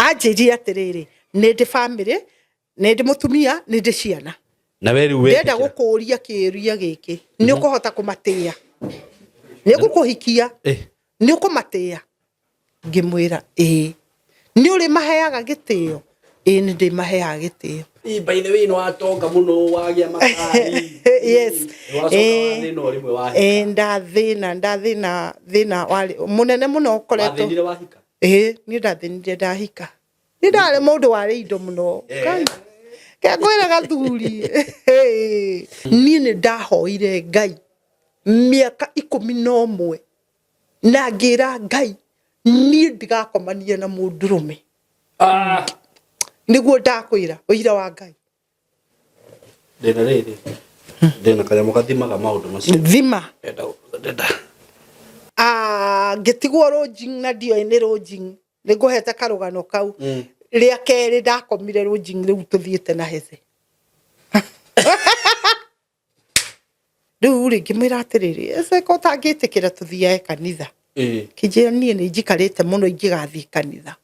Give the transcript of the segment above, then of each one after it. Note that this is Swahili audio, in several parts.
Ajiri atiriri nende family nende mutumia nende ciana na wewe ndenda gukuria kiria giki ni ukuhota kumatia ni gukuhikia ni ukumatia ngimwira ni uri maheaga gitio ni ndi maheaga gitio by the way no atonga muno wagia makari yes ndathina wali munene muno koreto wathinire wahika ni ndathinire ndahika ni ndare mundu wari indo muno kegwira gathuri ni ndahoire Ngai miaka 11 na ngira Ngai ni ndigakomania na mundurume niguo ndakwira uira wa Ngai ndena kanya mukathimaga maundu macio thima ngitigwo rojing na dio ni rojing niguhete karugano kau ria keri ndakomire rojing riu tuthiete na Hezeh riu ringi mwira atiriri ese ko tangitikira tuthie kanitha kijira nie ni njikarite muno ingigathie kanitha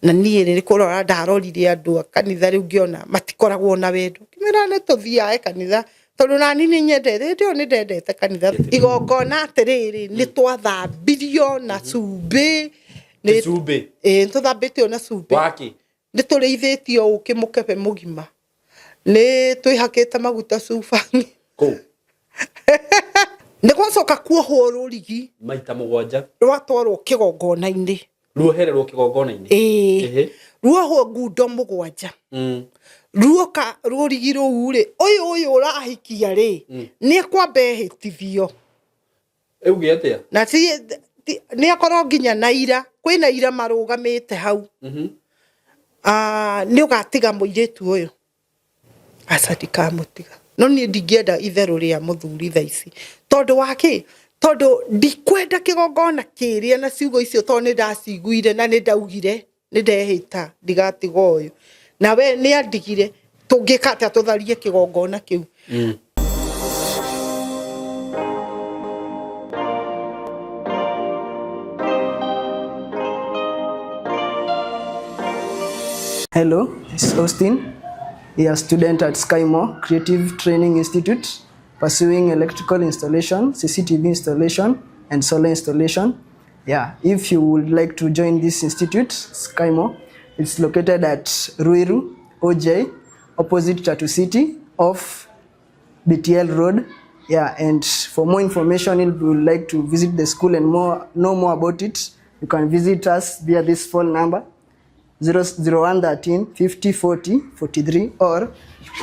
na nie ni kurora ndarorire andu kanitha riu ngiona matikoragwo na wendo kimira ne tuthie kanitha tondu nani ni nyendete ndio ni ndendete kanitha igongona atiriri ni twathambirio na cumbi ni cumbi tuthambitio na cumbi waki ni tureithitio ukimukebe mugima ni twihakite maguta cubangi ko ni gwacoka kuohwo rurigi maita mugwanja rwatwarwo kigongona-ini ruohererwo kigongona-ini ruohwo ngundo mugwanja ruoka rurigi ruu ri uyu urahikia ri ni akwambe hitithio euge atia na ni akorwo nginya na ira kwina ira marugamite hau ni ugatiga muiritu uyu asadika mutiga no ni ndingienda itheru ria muthuri thaici tondu waki tondu ndikwenda kigongona kiria na ciugo icio to ni ndaciguire na ni ndaugire ni ndehita ndigatiga uyu na we ni andigire tungikata tutharie kigongona kiu Hello, this is Austin. A student at SYMO Creative Training Institute, pursuing electrical installation, CCTV installation, and solar installation. Yeah, if you would like to join this institute, SYMO, it's located at Ruiru, OJ, opposite Chatu City, off BTL Road. Yeah, and for more information, if you would like to visit the school and know more about it, you can visit us via this phone number. 0113 50 40 43 or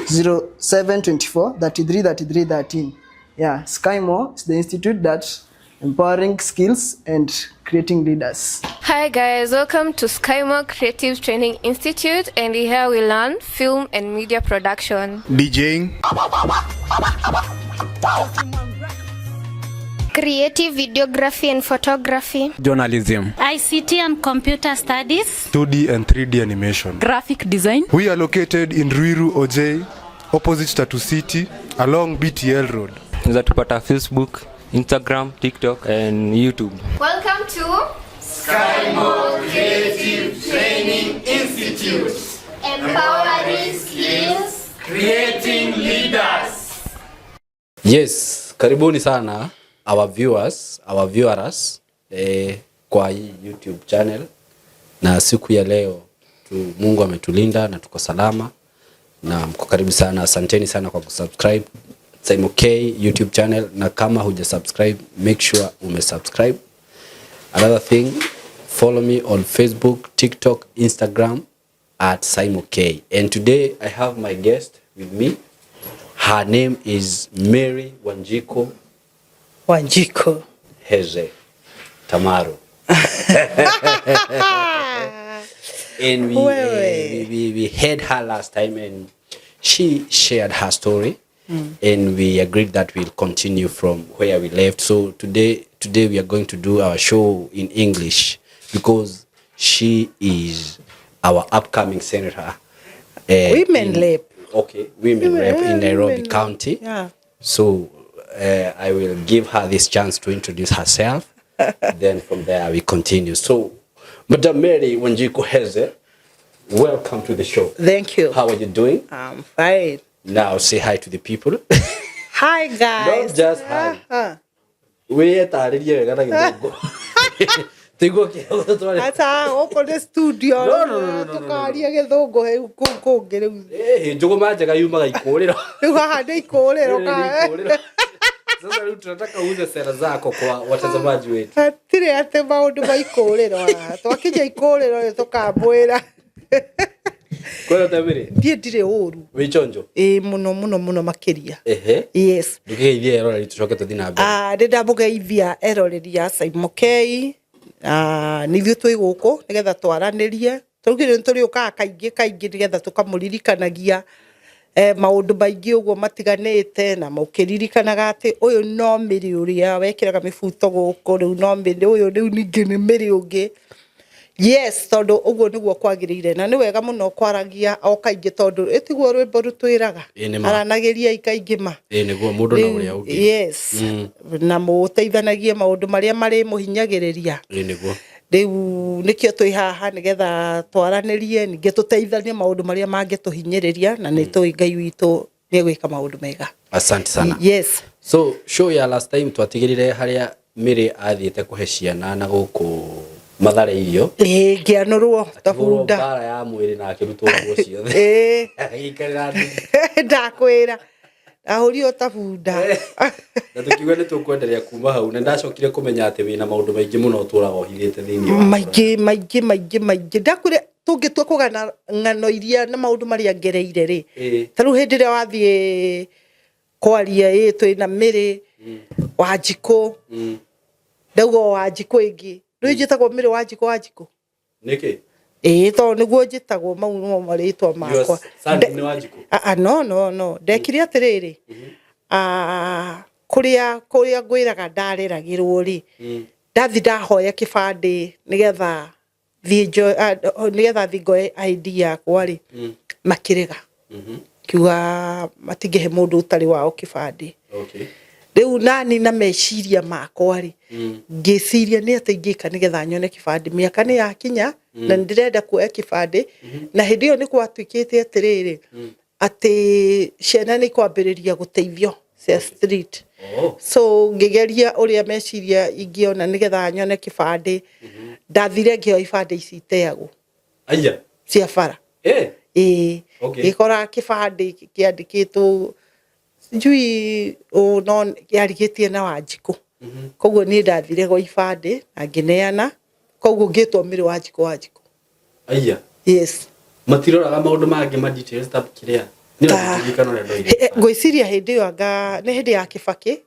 0724 33 33 13. Yeah, SYMO is the institute that's empowering skills and creating leaders. Hi guys, welcome to SYMO Creative Training Institute, and here we learn film and media production, DJing, creative videography and photography, journalism, ICT and computer studies, 2D and 3D animation, graphic design. We are located in Ruiru OJ, opposite Tatu City, along BTL Road. Unaweza tupata Facebook, Instagram, TikTok and YouTube. Welcome to SYMO Creative Training Institute, empowering skills, creating leaders. Yes, karibuni sana our viewers kwa hii YouTube channel, na siku ya leo Mungu ametulinda na tuko salama na mko karibu sana. Asanteni sana kwa kusubscribe SYMO K YouTube channel, na kama huja subscribe make sure umesubscribe. Another thing, follow me on Facebook, TikTok, Instagram at SYMO K. And today I have my guest with me. Her name is Mary Wanjiko Hezeh Tamaro. And we had her last time and she shared her story, and we agreed that we'll continue from where we left. So today we are going to do our show in English because she is our upcoming senator. Women rep. Okay, women rep in Nairobi County. Yeah. So I will give her this chance to introduce herself. Then from there we continue. So, Madam Mary Wanjiko Hezeh, welcome to the show. Thank you. How are you doing? I'm fine. Now say hi to the people. Hi guys. Not just hi. We are tarĩrie wega na gĩthũngũ. Tiguo kĩhoto twari. Ata oko the studio. No. Tukaria gĩthũngũ heu kũngĩ rĩu. Njũgũma njega yumaga ikũrĩro. Rĩu haha nĩ ikũrĩro ka. Sasa leo tunataka uuze sera zako kwa watazamaji wetu. Hatire ate maundu ma ikũrĩro. Twakinya ikũrĩro tũkambwĩra. Kwa tabiri. Ndire ũru. Wichonjo. Muno makiria. Yes. Ndugeithia eroreri tucoke tuthi na mbere. Ndĩndamũgeithia eroreri ya SYMO nithuĩ twĩ gũkũ nigetha twaranĩrie. Tũrugire tũrĩ ũka kaingĩ nigetha tũkamũririkanagia maundu maingĩ ũguo matiganĩte na mũkĩririkanaga atĩ ũyũ no mĩrĩ ũrĩa wekĩraga mĩbuto gũkũ rĩu no mĩrĩ ũyũ rĩu ningĩ nĩ mĩrĩ ũngĩ. Yes, tondũ ũguo nĩguo kwagĩrĩire na nĩ wega mũno kwaragia o kaingĩ tondũ ĩtiguo rwĩmbo rũtwĩraga aranagĩria ikaingĩ ma nĩguo mũndũ na ũrĩa ũngĩ. Yes, na mũteithanagie maũndũ marĩa marĩ mũhinyagĩrĩria. Nĩguo rĩu nĩkĩo twĩ haha nĩgetha twaranĩrie ningĩ tũteithanie maũndũ marĩa mangĩtũhinyĩrĩria na nĩ tũĩ Ngai witũ nĩ gwĩka maũndũ mega. Asante sana. Yes. So show ya last time twatigĩrĩre harĩa Miri athiĩte kũhe ciana na gũkũ Mathare irio. Ngĩanũrwo tabunda. Bara ya mwĩrĩ na akĩrutwo nguo ciothe. Gĩikarĩra ndĩ. Ndakwĩra. Ahũrio tabunda. Na tũkiuga nĩ tũkwenderea kuma hau na ndacokire kũmenya atĩ wĩna maũndũ maingĩ mũno ũtũraga ũhithĩte thĩinĩ wa. Maingĩ. Ndakwĩra tũngĩtua kũgana ng'ano iria na maũndũ marĩa ngereire rĩ. Tarĩu hĩndĩ ĩrĩa wathiĩ kwaria twĩna Mĩrĩ Wanjikũ. Ndauga Wanjikũ ĩngĩ. Rĩu njĩtagwo Mĩrĩ Wanjikũ. Nĩkĩ? Tondũ nĩguo njĩtagwo mau no marĩtwa makwa. Nĩ Wanjikũ. No. Ndekire atĩrĩrĩ. Kũrĩa ngwĩraga ndareragĩrwo rĩ. Ndathi ndahoya kĩbandĩ nĩgetha thiĩ ngoe ID yakwa rĩ. Makĩrega. Kiuga matingĩhe mũndũ ũtarĩ wao kĩbandĩ. Okay. Rĩu nani na meciria makwa rĩ. Ngĩciria nĩ atĩ ingĩka nĩgetha nyone kĩbandĩ mĩaka nĩ yakinya na ndĩrenda kuoya kĩbandĩ na hĩndĩ ĩyo nĩ gwatuĩkĩte atĩrĩrĩ atĩ ciana nĩ kwambĩrĩria gũteithio cia street. So ngĩgeria ũrĩa meciria ingĩona nĩgetha nyone kĩbandĩ. Ndathire ngĩoya ibandĩ ici iteagwo. Aya. Cia bara. Gĩkora kĩbandĩ kĩandĩkĩtwo njui no yarigĩtie na Wanjikũ. Koguo niĩ ndathire gwa ibandĩ na ngĩneana. Koguo ngĩtwo Mĩrĩ Wanjikũ. Aya. Yes. Matiroraga maũndũ mangĩ ma details ta kĩrĩa. Ngwĩciria hĩndĩ ĩyo nĩ hĩndĩ ya Kĩbakĩ.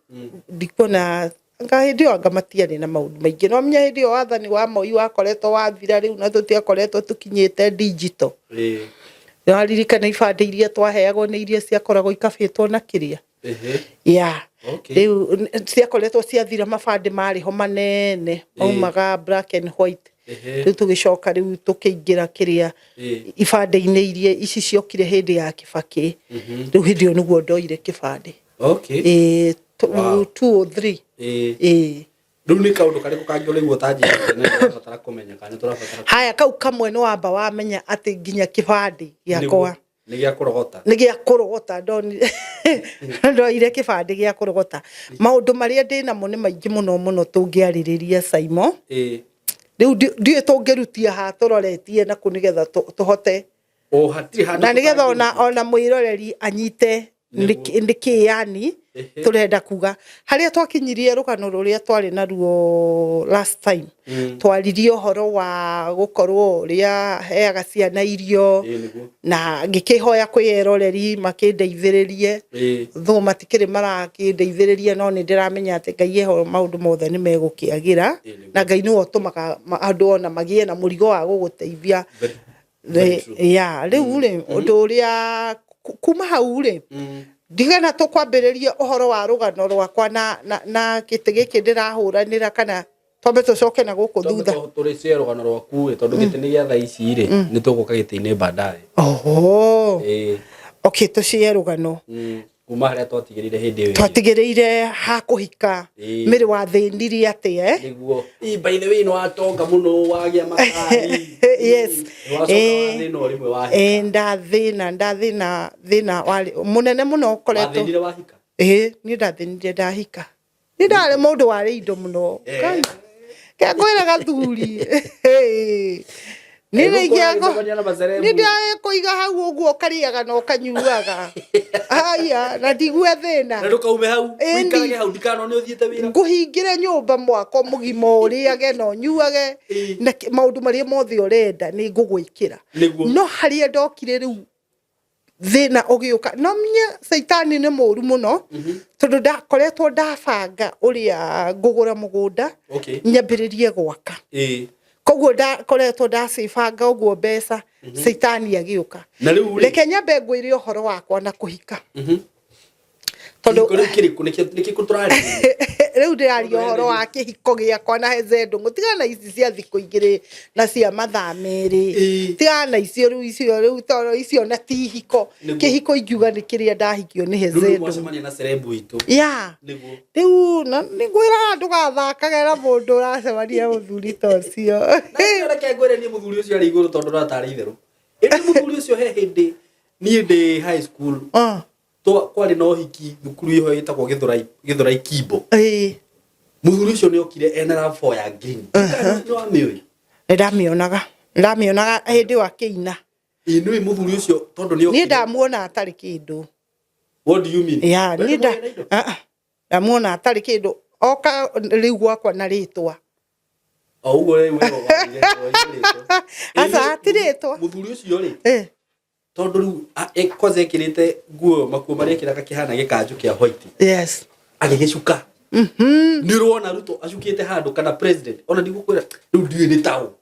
Ndikuona hĩndĩ ĩyo matiarĩ na maũndũ maingĩ. No menya hĩndĩ ĩyo wathani wa Moi wakoretwo wathira rĩu na tũtiakoretwo tũkinyĩte digital. Nĩwaririkana ibandĩ iria twaheagwo nĩ iria ciakoragwo ikabĩtwo na kĩrĩa. Rĩu ciakoretwo ciathira mabandĩ marĩho manene maumaga black and white. Rĩu tũgĩcoka rĩu tũkĩingĩra kĩrĩa ibandĩ-inĩ iria ici ciokire hĩndĩ ya Kĩbakĩ. Rĩu hĩndĩ ĩyo nĩguo ndoire kĩbandĩ. 203. Rĩu nĩ kaũndũ karĩkũ kangĩ ũrĩguo ũtanjĩrĩte nĩ tũrabatara kũmenya kana tũrabatara. Haya kau kamwe nĩ wamba wamenya atĩ nginya kĩbandĩ gĩakwa nĩ gĩa kũrogota. Nĩ gĩa kũrogota ndoire kĩbandĩ gĩa kũrogota. Maũndũ marĩa ndĩnamo nĩ maingĩ mũno tũngĩarĩrĩria SYMO. Rĩu ndiĩ tũngĩrutia ha tũroretie na kũnigetha tũhote. Na nĩgetha ona mwĩroreri anyite nĩkĩ yani turenda kuga harĩa twakinyirie rũgano rũrĩa twarĩ naruo last time. Twaririe ũhoro wa gũkorwo ũrĩa heaga ciana irio na ngĩkĩhoya kwĩyeroreri makĩndeithĩrĩrie. Though matikĩrĩ marakĩndeithĩrĩria no nĩ ndĩramenya atĩ Ngai eho maũndũ mothe nĩ megũkĩagĩra na Ngai nĩwe ũtũmaga andũ ona magĩe na mũrigo wa gũgũteithia. Rĩu rĩ ũndũ ũrĩa kuma hau rĩ ndigana tũkwambĩrĩria ũhoro wa rũgano rwakwa na gĩtĩ gĩkĩ ndĩrahũranĩra kana twambe tũcoke na gũkũ thutha. Tũrĩcie rũgano rwaku tondũ gĩtĩ nĩ gĩa thaa ici rĩ nĩ tũgũka gĩtĩ-inĩ baadaye. Okay, tũcie rũgano. kuma haria twatigirire hindi iyo twatigirire ha kuhika miri wa thindiri ate niguo by the way no atonga muno wagia makari yes no rimwe wahika ndathina wali munene muno koretwo wathindire wahika ni ndathinire ndahika ni ndare mundu wari indo muno kagwira gathuri Nire ngiago nida koiga hau uguo kariaga no kanyuaga aya na ndigwe thina na ndukaume hau uikarage hau ndikano ni uthiete wira nguhingire nyumba mwako mugima uriage no nyuage na maundu maria mothe urenda ni ngugwikira no haria ndokire riu thina ugiuka no mnya saitani ni muru muno tondu ndakoretwo ndabanga uria ngugura mugunda nyambiririe gwaka koguo koretwo ndacibanga uguo mbeca saitani agiuka reke nyambe ngwire uhoro wakwa na kuhika tondu niki kuturari riu ndirari uhoro wa kihiko giakwa na Hezeh ndung'u tigana ici cia thikũ igĩrĩ na cia mathaa merĩ tigana icio riu toro icio na tihiko kihiko ingiuga ni kiria ndahikio ni Hezeh ndung'u na cerebu itu riu na ningwira ndugathakaga na mundu uracemania muthuri ta ucio na reke ngwire ni muthuri ucio ari iguru tondu ratari itheru indi muthuri ucio he hindi ni ndi high school kwari no hiki thukuru iho yitagwo githurai kimbo muthuri ucio ni okire ena rafo ya green ni wa mioi ndamionaga hindi wa kiina ni muthuri ucio tondu ni okire ni ndamuona atari kindu. What do you mean? Yeah, ni ndamuona atari kindu oka riu gwakwa na ritwa uguo wewe asa atiritwa muthuri ucio ri tondu riu koze kirite nguo makuo maria kiraka kihana gikanju kia white agigicuka ni ruona ruto acukite handu kana president ona ndigukwira riu ndiwe ni tao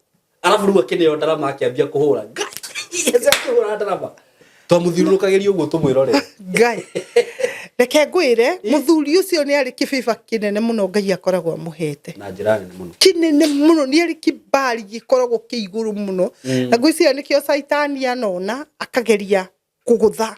arafu riu akineo ndarama akiambia kuhura ese akihura ndarama twamuthiurukagiria uguo tumwirore ngai reke ngwire muthuri ucio ni ari kibiba kinene muno ngai akoragwo amuhete na njira nene muno kinene muno ni ari kibari gikoragwo kiiguru muno na ngwiciria nikio saitani anona akageria kugutha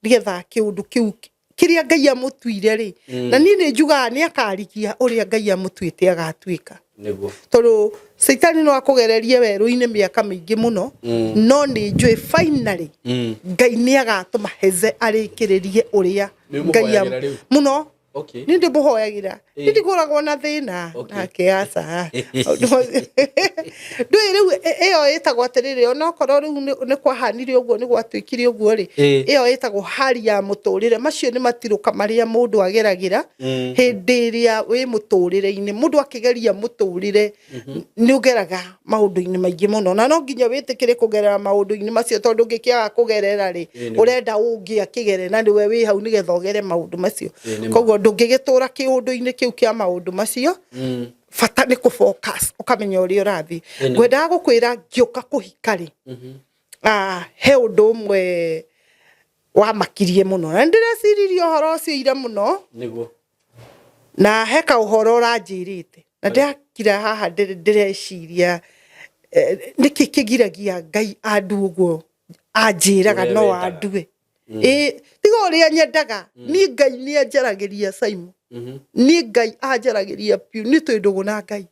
nigetha kiundu kiu kiria ngai amutuire ri na ni njuga ni akarikia uria ngai amutwite agatuika niguo tondu saitani no akugererie weru-ini miaka mingi muno no ni njui finally ngai ni agatuma Hezeh arikiririe uria ngai muno ni ndimuhoyagira ni ndiguragwo na thina nake asa ndui riu iyo itagwo atiriri ona korwo riu ni kwahanire uguo ni gwatwikire uguo ri iyo itagwo hali ya muturire macio ni matiruka maria mundu ageragira hindi iria wi muturire-ini mundu akigeria muturire ni ugeraga maundu-ini maingi muno na no nginya witikire kugerera maundu-ini macio tondu ngikiaga kugerera ri urenda ungi akigere na niwe wi hau nigetha ugere maundu macio koguo ndungigitura kiundu-ini kiu kia maundu macio fata ni ku focus ukamenya uri urathi ngwenda gukwira ngiuka kuhika ri he undu umwe wa makirie muno na ndiraciririe uhoro ucio ira muno niguo na heka uhoro uranjirite na ndakira haha ndireciria niki kigiragia ngai andu uguo anjiraga no andue tiga uria nyendaga ni ngai ni anjaragiria SYMO ni ngai anjaragiria piu ni twindugu na ngai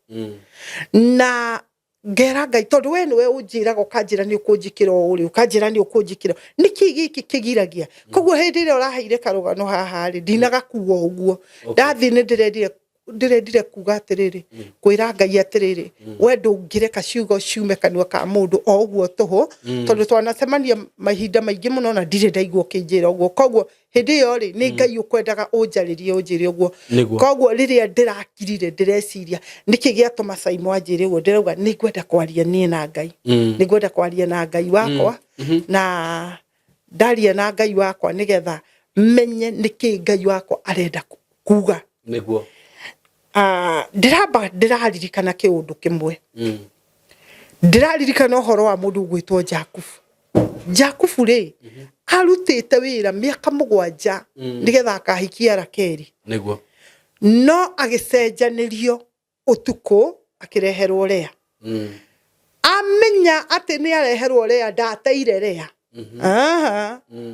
na ngera ngai tondu we niwe unjiraga ukanjira ni ukunjikira uri ukanjira ni ukunjikira niki giki kigiragia koguo hindi ire uraheire karugano haha ri ndinaga kuwa uguo ndathi ni ndirendire kuga atiriri kwira ngai atiriri we ndungireka ciugo ciume kanua ka mundu o uguo tuhu tondu twanacemania mahinda maingi muno na ndire ndaigua kinjira uguo koguo hindi yo ri ni ngai ukwendaga unjaririe unjire uguo koguo riria ndirakirire ndireciria niki giatuma SYMO anjire uguo ndirauga ni ngwenda kwaria nie na ngai ni ngwenda kwaria na ngai wakwa na ndaria na ngai wakwa nigetha menye niki ngai wakwa arenda kuga niguo ndiraririkana kiundu kimwe ndiraririkana uhoro wa mundu gwitwo Jakubu ri arutite wira miaka 7 nigetha akahikia Rakeri niguo no agicenjanirio utuku akireherwo Rea amenya ati ni areherwo Rea ndateire Rea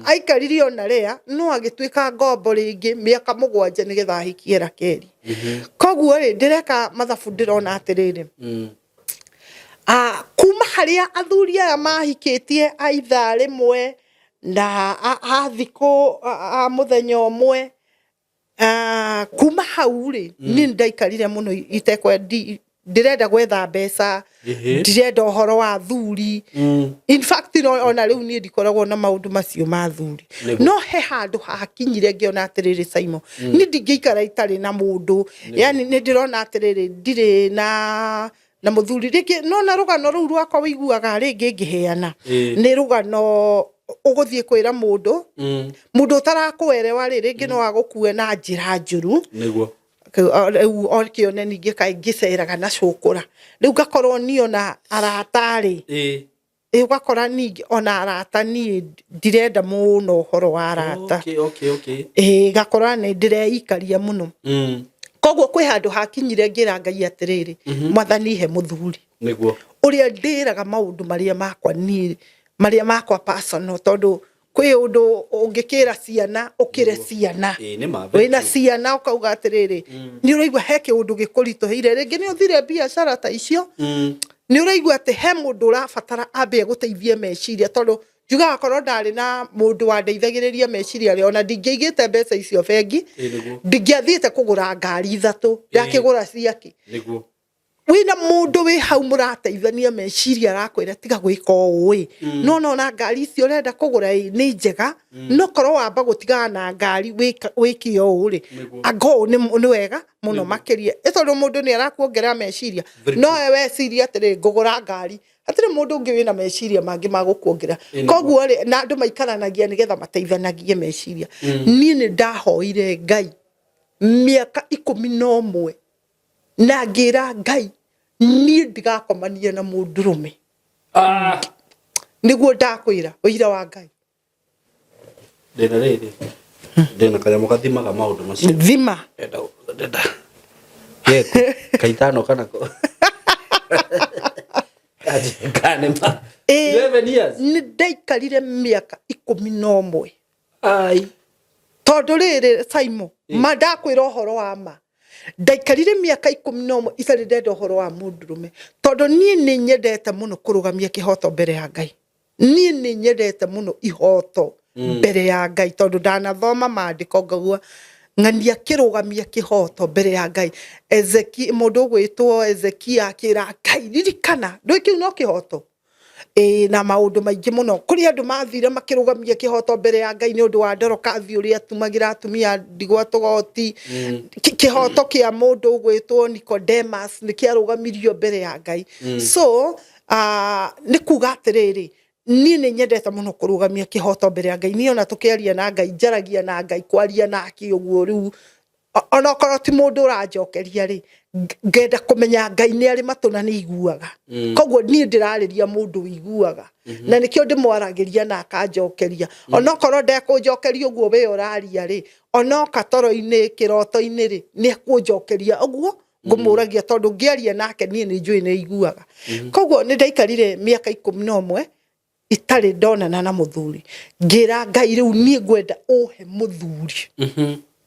aikarire ona rea no agituika ngombo ringi miaka 7 nigetha ahikie Rakeri koguo ri ndireka mathabu ndirona atiriri kuma haria athuri aya mahikitie aitha rimwe na athiko muthenya umwe kuma hau ri ni ndaikarire muno itekwa ndirenda gwetha mbeca ndirenda uhoro wa athuri in fact ona riu ni ndikoragwo na maundu macio ma athuri no he handu hakinyire ngiona atiriri SYMO ni ndingiikara itari na mundu yani ni ndirona atiriri ndire na muthuri riki no na rugano ru rwakwa wiguaga ringi ngiheana ni rugano uguthie kwira mundu utarakuerewa ringi no agukue na njira njuru niguo orkione ningi kai ngiceraga na cukura riu ngakorwo Niyo na aratari ugakora ningi ona arata ni ndirenda muno horo wa arata okay gakora ni ndireikaria muno koguo kwi handu hakinyire ngira Ngai atiriri mwathani he muthuri niguo uria ndiraga maundu maria makwa ni maria makwa personal tondu kwi undu ungikira ciana ukire ciana wina ciana ukauga atiriri ni uraigwa heke undu gikuritoheire ringi ni uthire biashara ta icio ni uraigwa ati he mundu urabatara ambe guteithie meciria tondu juga korwo ndari na mundu wandeithagiriria meciria ri ona ndingiigite mbeca icio bengi ndingiathiite kugura ngari 3 ndakigura ciaki niguo wina mundu wi hau murateithania meciria arakwira tiga gwika uwi no na ngari icio urenda kugura ni njega no korwo wamba gutiga na ngari wikio uri ago ni wega muno makiria tondu mundu ni arakuongerera meciria no we ciria atiri ngugura ngari atire mundu ungi wina meciria mangi magukuongera koguo ri na andu maikaranagia nigetha mateithanagie meciria ni ndahoire Ngai miaka 11 na ngira Ngai ni ndigakomania na mundurume niguo ndakwira uira wa Ngai ndena kanyamo kathimaga maundu macio thima ndenda yeko kaitano kana ko kanema 11 years ni ndaikarire miaka 11 ai tondu riri SYMO mandakwira uhoro wa ma ndaikarire miaka 11 itari ndenda uhoro wa mundurume tondu nie ni nyendete muno kurugamia kihoto mbere ya Ngai nie ni nyendete muno ihoto mbere ya Ngai tondu ndanathoma maandiko ngagua ngania kirugamia kihoto mbere ya Ngai mundu gwitwo Hezekia akira Ngai ririkana ndwikiu no kihoto na maundu maingi muno kuri andu mathire makirugamia kihoto mbere ya Ngai ni undu wa ndoroka athi uria atumagira atumia ndigwa tugoti kihoto kia mundu gwitwo Nicodemus ni kiarugamirio mbere ya Ngai so ni kuga atiriri ni nyendete muno kurugamia kihoto mbere ya Ngai ni ona tukiaria na Ngai njaragia na Ngai kwaria nake uguo riu ona korwo ti mundu uranjokeria ri ngenda kumenya Ngai ni ari matuna ni iguaga koguo ni ndirariria mundu wiguaga na nikio ndimwaragiria na akanjokeria ona korwo ndekunjokeria uguo we uraria ri ona katoro-ini kiroto-ini ri ni akunjokeria uguo ngumuragia tondu ngiaria nake ni njui ni iguaga koguo ni ndaikarire miaka 11 itari ndonana na muthuri ngira Ngai riu ni ngwenda uhe muthuri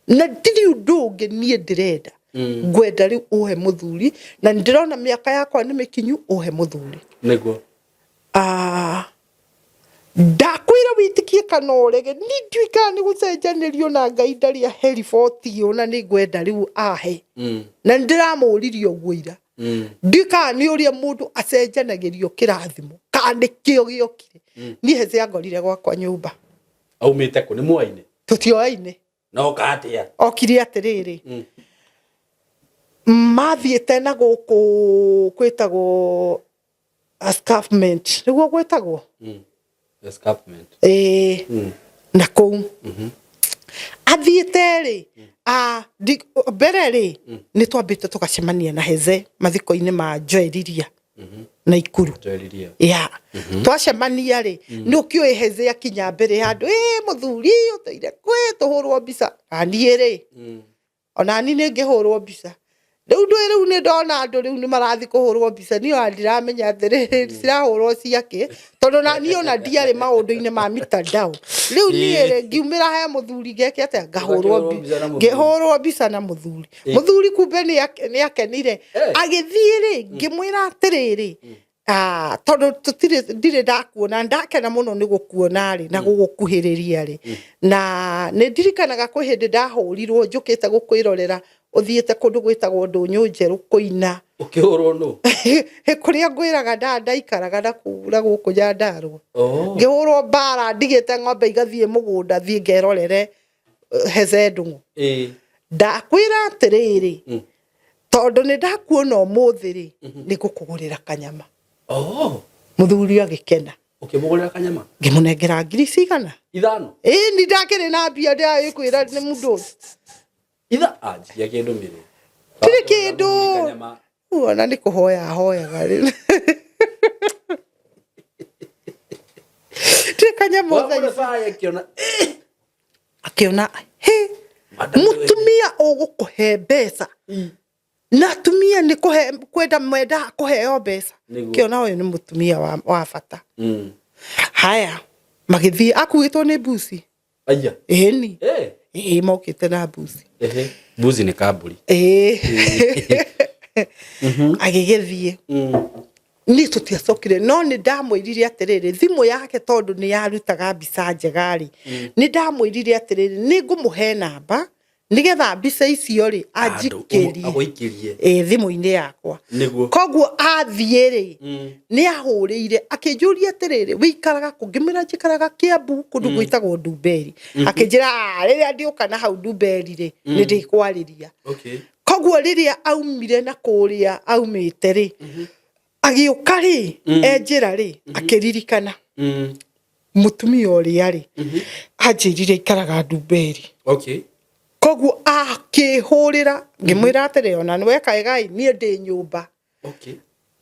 na ndiri undu ungi nie ndirenda ngwenda riu uhe muthuri na ndirona miaka yakwa ni mikinyu uhe muthuri niguo ndakwira witikie kana urege ni ndwika ni gucenjanirio na Ngai ndaria herifoti ona ni ngwenda riu ahe na ndiramuririo guira ndika ni uria mundu acenjanagirio kirathimo kandi kio giokire ni Hezeh angorire gwakwa nyumba aumite ku ni mwaine tutioaine no katia okiri atiriri mathiete na guku kwitagwo escarpment niguo gwitagwo escarpment na kou athiete ri mbere ri ni twambite tukacemania na Hezeh mathiko-ini ma Iria na Ikuru ya twacemania ri ni ukioi Hezeh akinya mbere ya andu muthuri uteire kwe tuhurwo mbica ani ri ona ani ni ngihurwo mbica riu ni ndona andu riu ni marathi kuhurwo mbica niyo andiramenya atiriri cirahurwo ciake tondu na niyo na ndiari maundu-ini ma mitandao riu ni ngiumira he muthuri geke atia ngihurwo mbica na muthuri kumbe ni akenire agithii ri ngimwira atiriri tondu ndire ndakuona ndakena muno ni gukuona ri na gugukuhiriria ri na ni ndirikanaga kwi hindi ndahurirwo njukite gukwirorera uthiete kundu gwitagwo ndung'u njeru kuina ukihurwo no kuria ngwiraga ndaikaraga na kura guku Nyandarua ngihurwo bara ndigite ng'ombe igathie mugunda thie ngerorere Hezeh ndung'u ndakwira atiriri tondu ni ndakuona umuthi ri ni gukugurira kanyama muthuri agikena ukimugurira kanyama ngimunengera ngiri cigana 5 ni ndakire na mbia ndayikwira ni mundu itha ya kindu mbiri tiri kindu uona ni kuhoyaga ri tiri kanyama akiona mutumia ugukuhe mbeca na tumia ni kwenda mwenda kuheo mbeca kiona uyu ni mutumia wa bata haya magithii akuitwo ni mbuci aya ni mokite na mbuci mbuci ni kamburi agigithie ni tutiacokire no ni ndamwirire atiriri thimu yake tondu ni yarutaga mbica njegari ni ndamwirire atiriri ni ngumuhe namba nigetha mbica icio ri anjikirie thimu-ini yakwa koguo athie ri ni ahurire akinjuria atiriri wikaraga kungimira njikaraga Kiambu kundu gwitagwo Ndumberi akinjira riria ndiuka na hau Ndumberi ri ni ndikwariria koguo riria aumire na kuria aumite ri agiuka ri enjira ri akiririkana mutumia uria ri anjirire ikaraga Ndumberi koguo akihurira ngimwira atiriri ona niwe kaegai nie ndi nyumba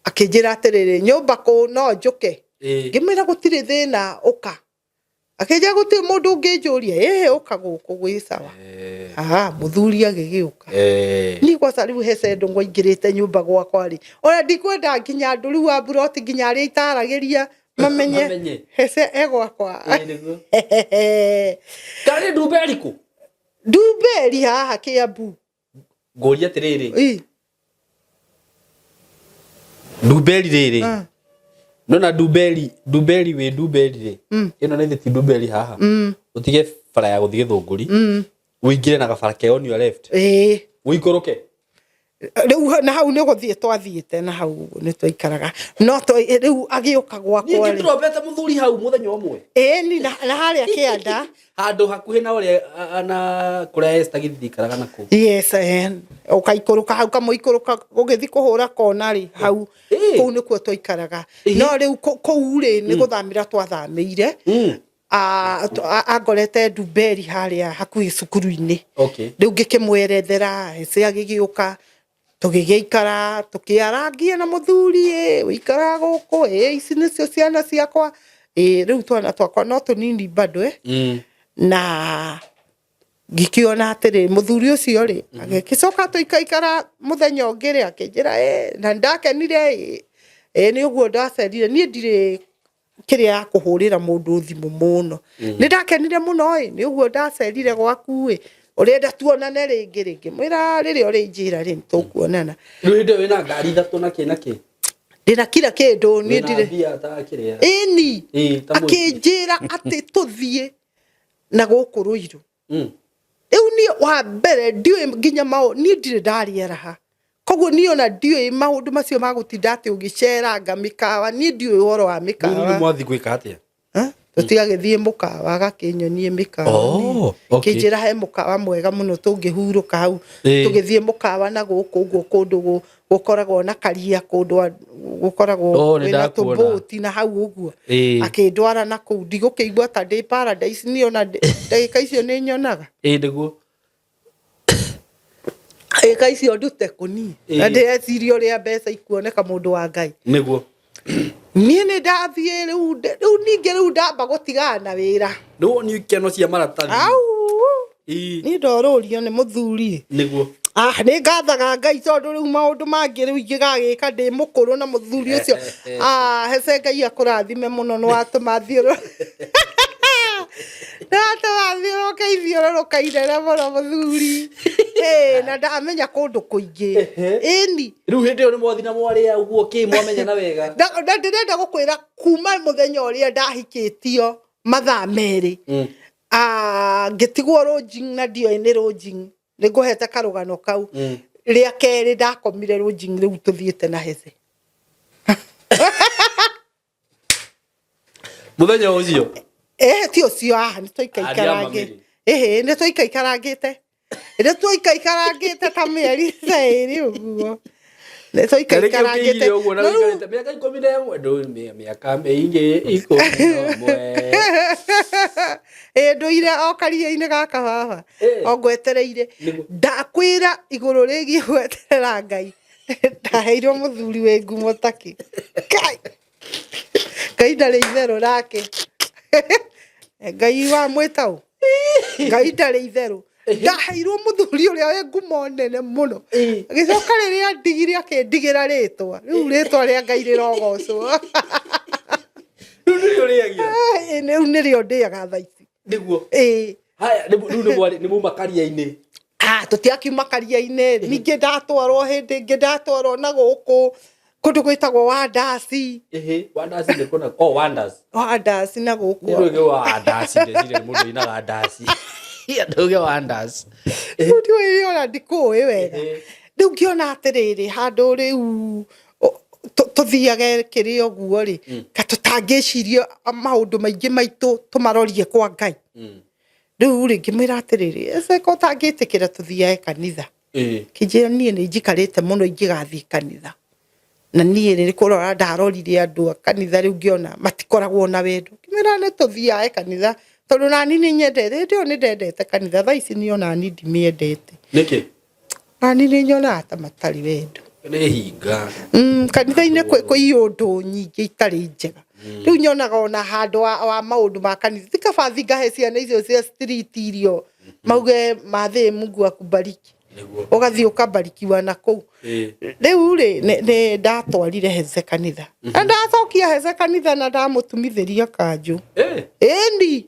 akinjira atiriri nyumba ko no njuke ngimwira gutiri thina uka akinjira gutiri mundu unginjuria uka guku gwi sawa muthuri agigiuka ni kwa saribu Hezeh ndung'u ingirite nyumba gwakwa ri ona ndikwenda nginya nduru wa buroti nginya ri itaragiria mamenye Hezeh egwakwa kari Ndumberi ku Ndumberi haha Kiambu ngoria atiriri Ndumberi riri no na Ndumberi we Ndumberi ri ino ni ti Ndumberi haha utige bara ya guthie Thunguri uingire na gabara ke on your left uikoroke riu na hau ni guthie twathiite na hau ni twaikaraga no riu agiuka gwakwa ni trompeta muthuri hau muthenya umwe ni na haria kianda handu hakuhi na uri ana kuria Esther githikaraga naku ukaikoroka hau kamuikoroka ugithi kuhura kona ri hau kuu ni kuo twaikaraga no riu kuu ri ni guthamira twathamire agorete Ndumberi haria hakuhi cukuru-ini riu ngikimwerethera Hezeh agigiuka tugigiikara tukiarangia na muthuri wikara guku ici nicio ciana ciakwa riu twana twakwa no tunini bado na gikiona atiriri muthuri ucio ri agicoka tuikaikara muthenya ungiri akinjira na ndakenire ni uguo ndacerire ni ndire kiria kuhurira mundu thimu muno ni ndakenire muno ni uguo ndacerire gwaku urenda tuonane ringi mwira riri uri njira ri tukuonana rinde wina ngari thatu na kinaki ndina kila kindu ni ndire ni akinjira ati tuthie na guku Ruiru riu ni wa mbere ndiwe nginya mao ni ndire ndariera ha koguo ni ona ndiwe maundu macio magutinda ati ugiceranga mikawa ni ndiwe uhoro wa mikawa ni mwathi gwika atia tutiagithie mukawa gakinyonie mikawa kinjira he mukawa mwega muno tungihuruka hau tugithie mukawa na guku uguo kundu gukoragwo na karia kundu gukoragwo na tuboti na hau uguo akindwara na kuu ndigukigwa ta ndi paradise ni ona ndagika icio ni nyonaga ndiguo icio ndute kuni na ndeciria uria mbeca ikuoneka mundu wa Ngai niguo ni ndathie riu ninge riu ndamba gutigana na wira no ni ikeno cia maratathi ni ndorurio ni muthuri niguo nĩ ngathaga Ngai tondũ rĩu maũndũ mangĩ rĩu ingĩgagĩka ndĩ mũkũrũ na mũthuri ũcio Hezeh Ngai akũrathime mũno nĩ watũma thiũrũrũke ithiũrũrũka inene mũno mũthuri na ndamenya kũndũ kũingĩ ĩni rĩu hĩndĩ ĩyo nĩ mwathi na mwarĩa ũguo kĩ mwamenya na wega ndĩrenda gũkwĩra kuma mũthenya ũrĩa ndahikĩtio mathaa merĩ ngĩtigwo Rũjing na ndioĩ nĩ Rũjing nĩ ngũhete karũgano kau rĩa kerĩ ndakomire Rũjing rĩu tũthiĩte na Hezeh mũthenya ũcio ti ũcio nĩ tũikaikarange nĩ tũikaikarange ta mĩeri ĩrĩ ũguo nĩ tũikaikarange mĩaka 11 mĩaka mĩingĩ 11 ndũire o karia-inĩ gaka baba o ngwetereire ndakwĩra igũrũ rĩgiĩ gweterera Ngai ndaheirwo mũthuri wĩ ngumo takĩ Ngai ndarĩ itherũ rake Ngai wa mwĩtaũ Ngai ndarĩ itherũ ndaheirwo mũthuri ũrĩa wĩ ngumo nene mũno gĩcoka rĩrĩa ndigire akĩndigĩra rĩtwa rĩu rĩtwa rĩa Ngai rĩrogocwo rĩu nĩrĩo ndĩaga thaa ici nĩguo haya rĩu nĩ muma karia-inĩ tũtiakiuma karia-inĩ ningĩ ndatwarwo hĩndĩ ĩngĩ ndatwarwo na gũkũ kũndũ gwĩtagwo Wandasi Wandasi nĩ kũna Wandasi na gũkũ nĩrũge Wandasi ndecire mũndũ ina Wandasi nduge Wandasi ndio ona ndikũĩ wega rĩu ngĩona atĩrĩrĩ handũ rĩu tũthiage kĩrĩ ũguo rĩ katũtangĩcirio maũndũ maingĩ maitũ tũmarorie kwa Ngai rĩu rĩngĩ mwĩra atĩrĩrĩ Hezeh ko tangĩtĩkĩra tũthiage kanitha kĩnjĩra niĩ nĩ njikarĩte mũno ingĩgathiĩ kanitha na niĩ nĩ kũrora ndarorire andũ a kanitha rĩu ngĩona matikoragwo na wendo kĩmera nĩ tũthiage kanitha tondũ nani nĩ nyendete ndio nĩ ndendete kanitha thaa ici nĩ ona ni ndimĩendete nĩkĩ nani nĩ nyonaga ta matarĩ wendo nĩ hinga kanitha-inĩ kwĩ iũndũ nyingĩ itarĩ njega rĩu nyonaga ona handũ wa maũndũ ma kanitha tikabathi ngahe ciana icio cia street irio mauge mathĩ Mungu akubariki ũgathiĩ ũkabarikiwa na kũu rĩu rĩ nĩ ndatwarire Hezeh kanitha na ndacokia Hezeh kanitha na ndamũtumithĩria kanjũ ĩni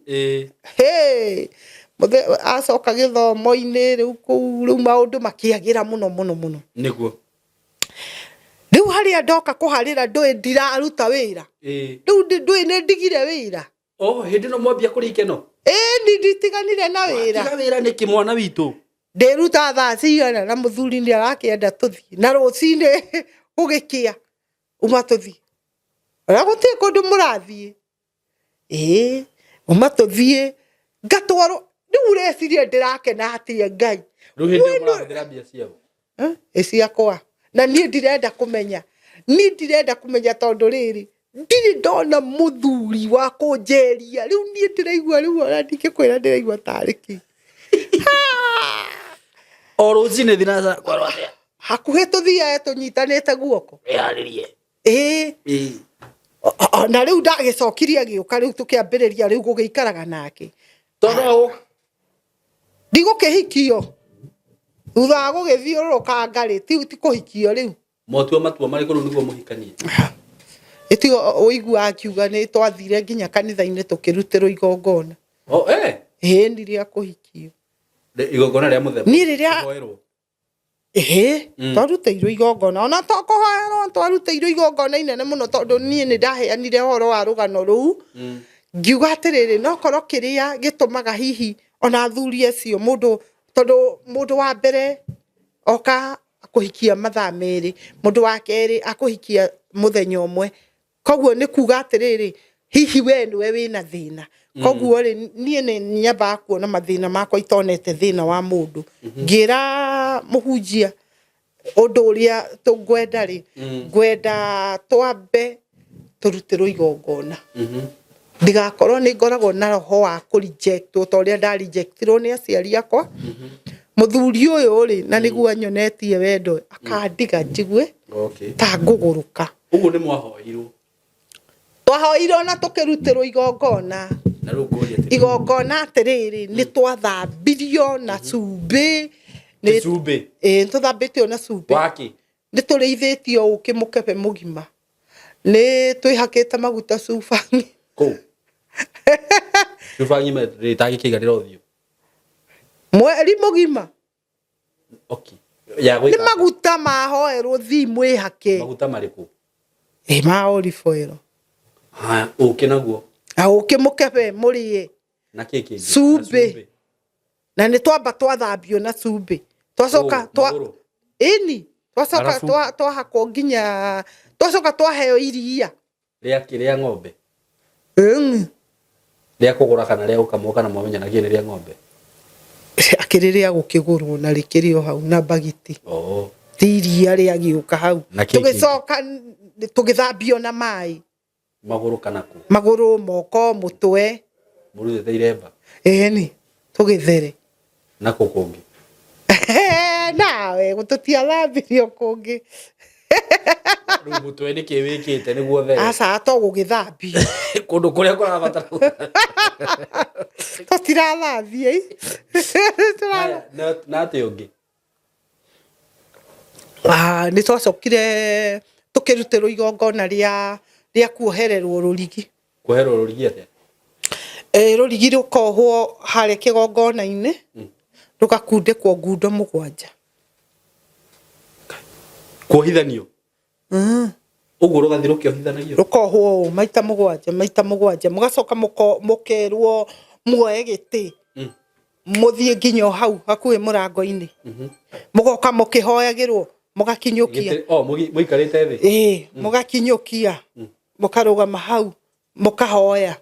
acoka gĩthomo-inĩ rĩu kũu rĩu maũndũ makĩagĩra mũno nĩguo rĩu harĩa ndoka kũharĩra ndũĩ ndiraruta wĩra rĩu ndũĩ nĩ ndigire wĩra hĩndĩ no mwambia kũrĩ ikeno nĩ nditiganire na wĩra nĩkĩ mwana witũ ndĩruta thaa cigana na mũthuri nĩ arakĩenda tũthiĩ na rũcinĩ gũgĩkĩa uma tũthiĩ ona gũtirĩ kũndũ mũrathiĩ uma tũthiĩ ngatwarwo rĩu reciria ndĩrakena atĩa Ngai rĩu hĩndĩ mũrahũthĩra mbia ciao ciakwa na niĩ ndirenda kũmenya tondũ rĩrĩ ndirĩ ndona mũthuri wa kũnjeria rĩu niĩ ndĩraigua rĩu ona ndingĩkwĩra ndĩraigua tarĩ kĩ o rũcinĩ thinacara kwarwo atĩa hakuhĩ tũthiae tũnyitanĩte guoko wĩharĩrie na rĩu ndagĩcokirie gĩũka rĩu tũkĩambĩrĩria rĩu gũgĩikaraga nake tondũ ndigũkĩhikio thutha wa gũgĩthiũrũrũka ngarĩ ti kũhikio rĩu matua marĩkũ rĩu nĩguo mũhikanie ĩtio ũiguaga akiuga nĩ twathire nginya kanitha-inĩ tũkĩrutĩrwo igongona nĩ rĩa kũhikio igongona rĩa mũthemba niĩ rĩrĩa twarutĩirwo igongona ona to kũhoerwo twarutĩirwo igongona inene mũno tondũ niĩ nĩ ndaheanire ũhoro wa rũgano rũu ngiuga atĩrĩrĩ no korwo kĩrĩa gĩtũmaga hihi ona athuri acio tondũ mũndũ wa mbere oka akũhikia mathaa merĩ mũndũ wa kerĩ akũhikia mũthenya ũmwe koguo nĩ kuga atĩrĩrĩ hihi we nĩwe wĩna thĩna koguo rĩ niĩ nĩ nyambaga kuona mathĩna makwa itonete thĩna wa mũndũ ngĩra mũhunjia ũndũ ũrĩa tũngwenda rĩ ngwenda twambe tũrutĩrwo igongona ndigakorwo nĩ ngoragwo na roho wa kũrejectwo ta ũrĩa ndarejectirwo nĩ aciari akwa mũthuri ũyũ rĩ na nĩguo nyonetie wendo akandiga njigue ta ngũgũrũka ũguo nĩ mwahoirwo twahoirwo na tũkĩrutĩrwo igongona na rũu ngũria igongona atĩrĩrĩ nĩ twathambirio na cumbĩ Nĩ cumbĩ. Tũthambĩte ona cumbĩ. Waki. Nĩ tũrĩithĩtio ũkĩ mũkebe mũgima. Nĩ twĩhakĩte maguta cubangi. Kũ. Cubangi rĩtangĩkĩiganĩra ũthiũ. Mweri mũgima. Okay. Ya gwĩka. Nĩ maguta mahoerwo thi mwĩhake. Maguta marĩkũ? Ma olive oil. Haya, ũkĩ naguo. Ũkĩ mũkebe mũrĩe. Na kĩkĩ. Cumbĩ. Na nĩ twamba twathambio na cumbĩ. Twacoka ĩni. Twacoka twahakwo nginya twacoka twaheo iria. Rĩa ng'ombe. Rĩa kũgũra kana rĩa gũkamwo kana mwamenya na kĩrĩa rĩa ng'ombe. Akĩrĩrĩa gũkĩgũrwo na rĩkĩrĩo hau na bagiti. Iria rĩa gĩũka hau. Tũgĩcoka tũgĩthambio na maĩ. Magũrũ kana kũ? Magũrũ, moko, mũtwe. Mũrutete iremba. Ĩni. Tũgĩthere. Na kũkũngĩ. Nawe gũtũtiathambirio kũngĩ. Rĩu mũtwe nĩ kĩ wĩkĩte nĩguo there? Aca to gũgĩthambio. Kũndũ kũrĩa kũrabatara. Tũtirathambia. Na atĩ ũngĩ. Nĩ twacokire tũkĩrutĩrwo igongona rĩa kuohererwo rũrigi. Kuohererwo rũrigi atĩa? Rũrigi rũkohwo harĩa kĩgongona-inĩ. Rũgakundĩkwo ngundo 7. Kuohithanio. Ũguo rũgathi rũkĩohithanagio. Rũkohwo maita 7. Mũgacoka mũkerwo muoye gĩtĩ. Mũthiĩ nginya hau hakuhĩ mũrango-inĩ. Mũgoka mũkĩhoyagĩrwo mũgakinyũkia. Mũikarĩte thĩ. Mũgakinyũkia. Mũkarũgama hau mũkahoya.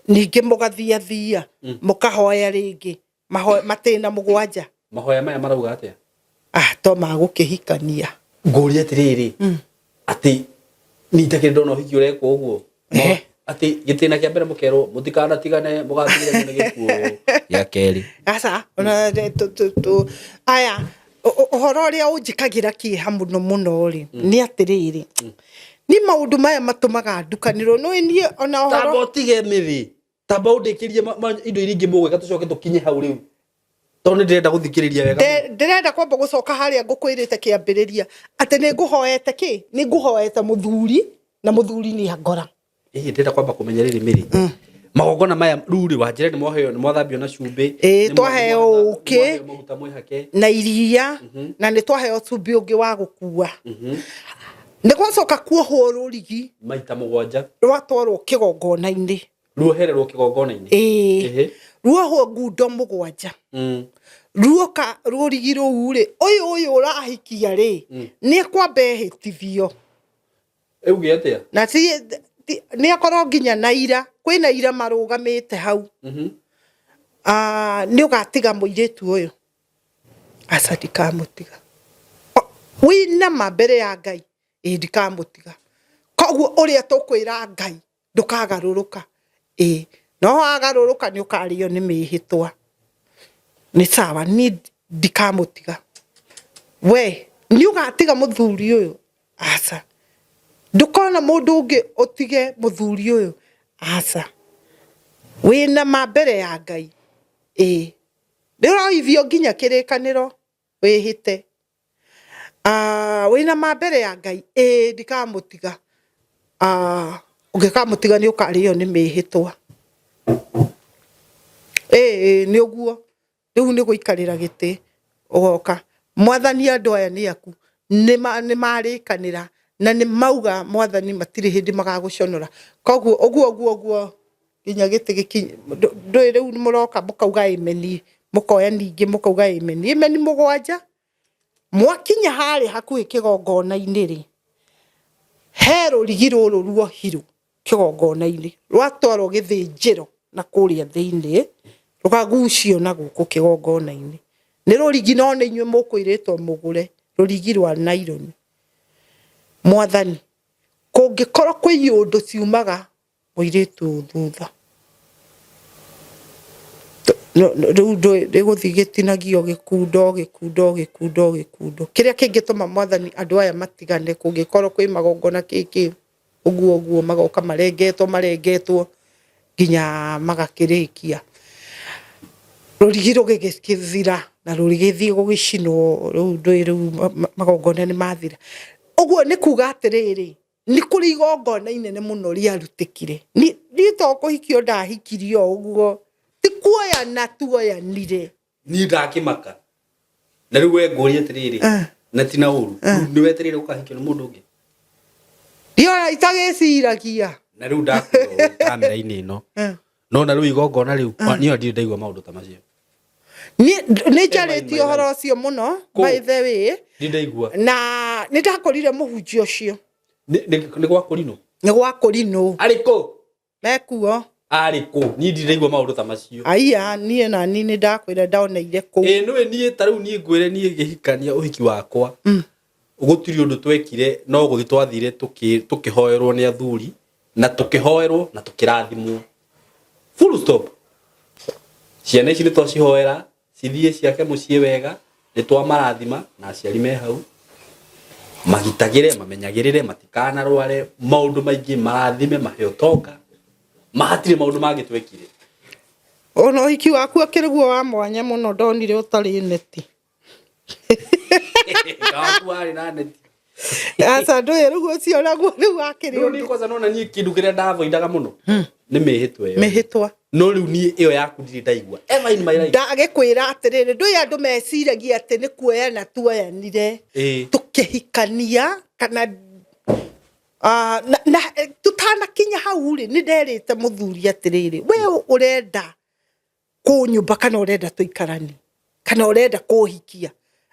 Ningĩ mũgathiathia mũkahoya rĩngĩ. Matĩna 7. Mahoya maya marauga atĩa? To magũkĩhikania. Ngũria atĩrĩrĩ. Atĩ nitakĩrĩ ndona ũhiki ũrekwo ũguo. Atĩ gĩtĩna kĩa mbere mũkerwo mũtikanatigane mũgatigire mũno gĩkuũ gĩa kerĩ. Aca ona aya ũhoro ũrĩa ũnjĩkagĩra kĩeha mũno rĩ nĩ atĩrĩrĩ. Ni maũndũ maya matũmaga ndukanĩrwo no niĩ ona ũhoro. Tamba ũtige mĩthĩ. Tamba ũndĩkĩrie indo iria ingĩ mũgwĩka tũcoke tũkinye hau rĩu. Tondũ ndĩrenda gũthikĩrĩria wega. Ndĩrenda kwamba gũcoka harĩa ngũkwĩrĩte kĩambĩrĩria atĩ nĩ ngũhoete kĩ? Nĩ ngũhoete mũthuri na mũthuri nĩ angora. Ndĩrenda kwamba kũmenya rĩrĩ mĩrĩ. Magongona maya rũrĩ wanjĩra nĩ moheo nĩ mwathambio na cumbĩ. Twaheo ũkĩ na iria na nĩ twaheo cumbĩ ũngĩ wa gũkua. Nĩ gwacoka kuohwo rũrigi maita 7. Rwatwarwo kĩgongona-inĩ. Ruohererwo kĩgongona-inĩ. Ruohwo ngundo 7. Ruoka rũrigi rũu rĩ ũyũ ũrahikia rĩ nĩ akwamba ehĩtithio. Euge atĩa? Na nĩ akorwo nginya na ira. Kwĩna ira marũgamĩte hau. Nĩ ũgatiga mũirĩtu ũyũ. Aca ndikamũtiga. Wĩna ma mbere ya Ngai. Ndikamũtiga. Koguo ũrĩa tũkwĩra Ngai ndũkagarũrũka. No wagarũrũka nĩ ũkarĩo nĩ mĩhĩtwa. Nĩ sawa ni ndikamũtiga. We nĩ ũgatiga mũthuri ũyũ. Aca. Ndũkona mũndũ ũngĩ ũtige mũthuri ũyũ. Aca. Wĩna ma mbere ya Ngai. Ndĩroithio nginya kĩrĩkanĩro wĩhĩte. Wĩna ma mbere ya Ngai. Ndikamũtiga. Ũngĩkamũtiga nĩ ũkarĩo nĩ mĩhĩtwa. Nĩ ũguo. Rĩu nĩ gũikarĩra gĩtĩ ũgoka. Mwathani andũ aya nĩ aku. Nĩ marĩkanĩra na nĩ mauga mwathani matirĩ hĩndĩ magagũconora. Koguo ũguo nginya gĩtĩ gĩkinye. Ndũĩ rĩu mũroka mũkauga amen. Mũkoya ningĩ mũkauga amen. Amen 7. Mwakinya harĩ hakuhĩ kĩgongona-inĩ rĩ. He rũrigi rũrũ ruohirwo kĩgongona-inĩ. Rwatwarwo gĩthĩnjĩro na kũrĩa thĩinĩ. Rũkagucio na gũkũ kĩgongona-inĩ. Nĩ rũrigi no nĩ inyuĩ mũkwĩrĩtwo mũgũre. Rũrigi rwa naironi. Mwathani. Kũngĩkorwo kwĩ iũndũ ciumaga mũirĩtu thutha. Rĩu ndĩgũthiĩ gĩtinagio gĩkundo. Kĩrĩa kĩngĩtũma mwathani andũ aya matigane kũngĩkorwo kwĩ magongona kĩkĩ. Ũguo magoka marengetwo nginya magakĩrĩkia. Rũrigi rũgĩgĩthira na rũrigĩthiĩ gũgĩcinwo rĩu ndũĩ rĩu magongona nĩ mathira. Ũguo nĩ kuga atĩrĩrĩ, nĩ kũrĩ igongona inene mũno rĩarutĩkire. Niĩ to kũhikio ndahikirio ũguo, ti kuoyana tuoyanire. Niĩ ndakĩmaka. Na rĩu we ngũria atĩrĩrĩ, na ti na ũru, nĩ wetereire ũkahikio nĩ mũndũ ũngĩ? Ndiona itagĩciragia. Na rĩu ndakwĩrwo kamera-inĩ ĩno, no na rĩu igongona rĩu niĩ ndirĩ ndaigua maũndũ ta macio. Nĩ njarĩtie ũhoro ũcio mũno, by the way. Nĩ ndaigua. Na nĩ ndakorire mũhunjia ũcio. Nĩ gwa kũrinũ? Nĩ gwa kũrinũ. Arĩ kũ? Mekuo. Arĩ kũ? Niĩ ndirĩ ndaigua maũndũ ta macio. Aya, niĩ na niĩ nĩ ndakwĩra ndaoneire kũ. Nĩwe niĩ ta rĩu niĩ ngwĩre niĩ ngĩhikania ũhiki wakwa. Gũtirĩ ũndũ twekire, no gũthiĩ twathire tũkĩhoerwo nĩ athuri, na tũkĩhoerwo na tũkĩrathimwo. Full stop. Ciana ici nĩ twacihoera, cithiĩ ciake mũciĩ wega, nĩ twamarathima na aciari me hau. Magitagĩre, mamenyagĩrĩre, matikanarware, maũndũ maingĩ marathime, maheo tonga. Mahatirĩ maũndũ mangĩ twekire. Ona ũhiki waku akĩrĩguo wa mwanya mũno, ndonire ũtarĩ neti. Kakuari na neti. Asa ndũĩ rĩu ũcio naguo rĩu akĩrĩ ũndũ. Rĩu kwanza nona niĩ kĩndũ kĩrĩa ndavoidaga mũno nĩ mĩhĩtwa ĩyo. Mĩhĩtwa. No rĩu niĩ ĩyo yaku ndirĩ ndaigua. Ever in my life. Ndagĩkwĩra atĩrĩrĩ, ndũĩ andũ meciragia atĩ nĩ kuoyana tuoyanire tũkĩhikania kana na tutanakinya hau rĩ, nĩ nderĩte mũthuri atĩrĩrĩ, we ũrenda kũnyumba kana ũrenda tũikarani kana ũrenda kũhikia?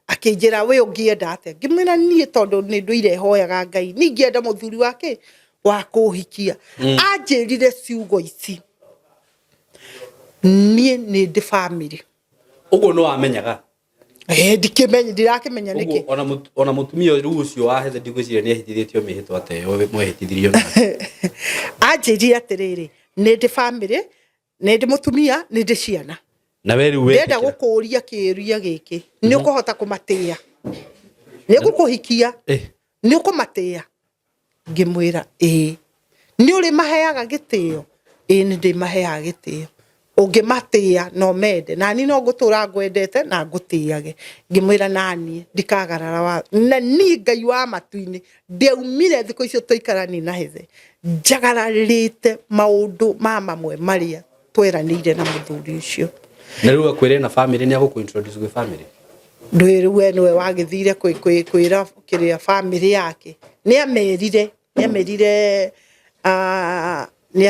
Akĩnjĩra we ũngĩenda atĩa? Ngĩmwĩra niĩ tondũ nĩ ndũire hoyaga Ngai, ningĩenda mũthuri wake wa kũhikia. Anjĩrire ciugo ici, niĩ nĩ ndĩ family. Ũguo no amenyaga? Ndikĩmenya, ndirakĩmenya nĩkĩ. Ona mũtumia rĩu ũcio wa Hezeh ndigwĩciria nĩ ahĩtithĩtio Mehitwa ateo Mehitithirio. Anjĩrire atĩrĩrĩ, nĩ ndĩ family, nĩ ndĩ mũtumia, nĩ ndĩ ciana. Na we rĩu ndenda gũkũria kĩũria gĩkĩ, nĩ ũkũhota kũmatĩa? Nĩ gũkũhikia? Nĩ ũkũmatĩa? Ngĩmwĩra nĩ ũrĩ maheaga gĩtĩo? Nĩ ndĩmaheaga gĩtĩo. Ũngĩmatĩa no mende, na niĩ no ngũtũra ngwendete na ngũtĩage. Ngĩmwĩra naniĩ ndikagarara wa na niĩ Ngai wa matu-inĩ ndiaumire thikũ icio tũikarani na Hezeh njagararĩte maũndũ mamwe marĩa tweranĩire na mũthuri ũcio. Na rĩu akwĩre na family nĩ agũkũ-introduce gwĩ family? Ndũĩ rĩu we nĩwe wagĩthire kwĩra kĩrĩa family yake. Nĩamerire nĩ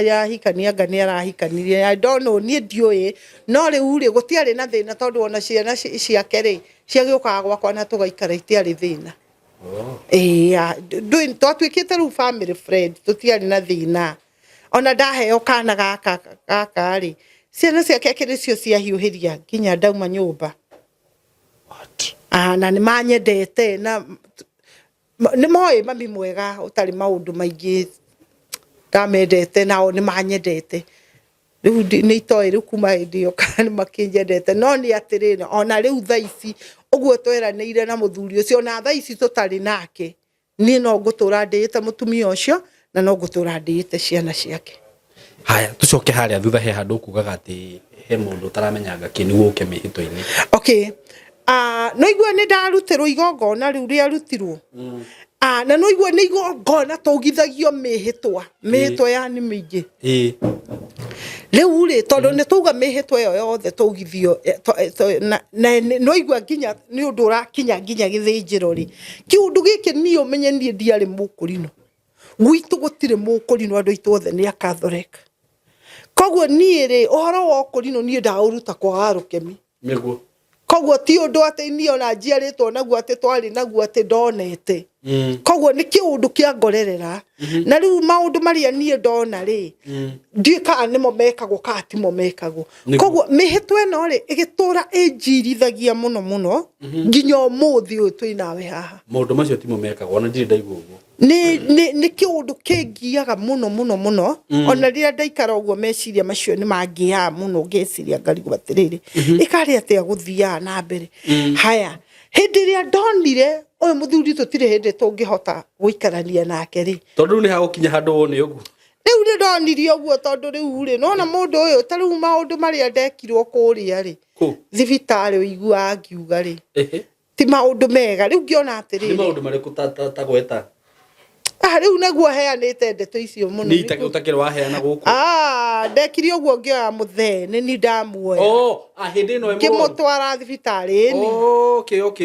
arahikania anga nĩ arahikanirie. I don't know, niĩ ndiũĩ. No rĩu rĩ gũtiarĩ na thĩna tondũ ona ciana ciake rĩ ciagĩũkaga gwakwa na tũgaikara itiarĩ thĩna. Ndũĩ twatuĩkĩte rĩu family friend, tũtiarĩ na thĩna. Ona ndaheo kana gaka rĩ, ciana ciake akĩrĩ cio ciahiũhĩria nginya ndauma nyũmba. Na nĩ manyendete na nĩ moĩ mami mwega ũtarĩ maũndũ maingĩ, ndamendete nao nĩ manyendete. Rĩu nĩ itoĩ rĩu kuma hĩndĩ ĩyo kana nĩ makĩnyendete. No nĩ atĩrĩrĩ, ona rĩu thaa ici ũguo tweranĩire na mũthuri ũcio, na thaa ici tũtarĩ nake, niĩ no ngũtũra ndĩĩte mũtumia ũcio na no ngũtũra ndĩĩte ciana ciake. Haya, tucoke harĩa thutha he handũ kugaga atĩ he mũndũ ũtaramenyaga kĩnĩguo ũke mĩhĩtwa-inĩ. Okay. No igua nĩ ndarutĩrwo igongona rĩu rĩarutirwo. Na no igua nĩ igongona tũgithagio mĩhĩtwa ya nĩ mĩingĩ. Rĩu rĩ tondũ nĩ tuga mĩhĩtwa ĩyo yothe tũgithio, no igua nginya nĩ ũndũ ũrakinya nginya gĩthĩnjĩro rĩ. Kĩũndũ gĩkĩ niĩ ũmenye niĩ ndiarĩ mũkũrinũ. Gwitũ gũtirĩ mũkũrinũ, andũ aitũ othe nĩ a-Catholic. Koguo niĩ rĩ ũhoro wa ũkũrinũ niĩ ndaũruta kwaga rũkemi. Nĩguo. Koguo ti ũndũ atĩ niĩ ona njiarĩtwo naguo atĩ twarĩ naguo atĩ ndonete. Koguo nĩ kĩũndũ kĩa ngorerera. Na rĩu maũndũ marĩa niĩ ndona rĩ, ndiũĩ kana nĩmo mekagwo kana timo mekagwo. Koguo mĩhĩtwa ĩno rĩ ĩgĩtũra ĩnjirithagia mũno nginya ũmũthĩ ũyũ twĩ nawe haha. Maũndũ macio timo mekagwo, ona ndirĩ ndaigua ũguo. Nĩ kĩũndũ kĩngiaga mũno. Ona rĩrĩa ndaikara ũguo meciria macio nĩ mangĩaga mũno, ngeciria ngarigwo atĩrĩrĩ ĩkarĩ atĩa gũthiaga na mbere. Haya, hĩndĩ ĩrĩa ndonire ũyũ mũthuri tũtirĩ hĩndĩ tũngĩhota gũikarania nake rĩ, tondũ nĩ hagũkinya handũ wone ũguo. riu ri ndonirio guo tondu riu ri nona mundu uyu ta riu maundu maria ndekirwo kuria ri thibitari uigua angiuga ri ti maundu mega riu ngiona atiri ni maundu mariku ta gweta riu naguo heanite ndeto icio muno ni utakirwo waheana guku ndekirio guo ngioya muthene ni ndamuoya hindi no kimutwara thibitari ni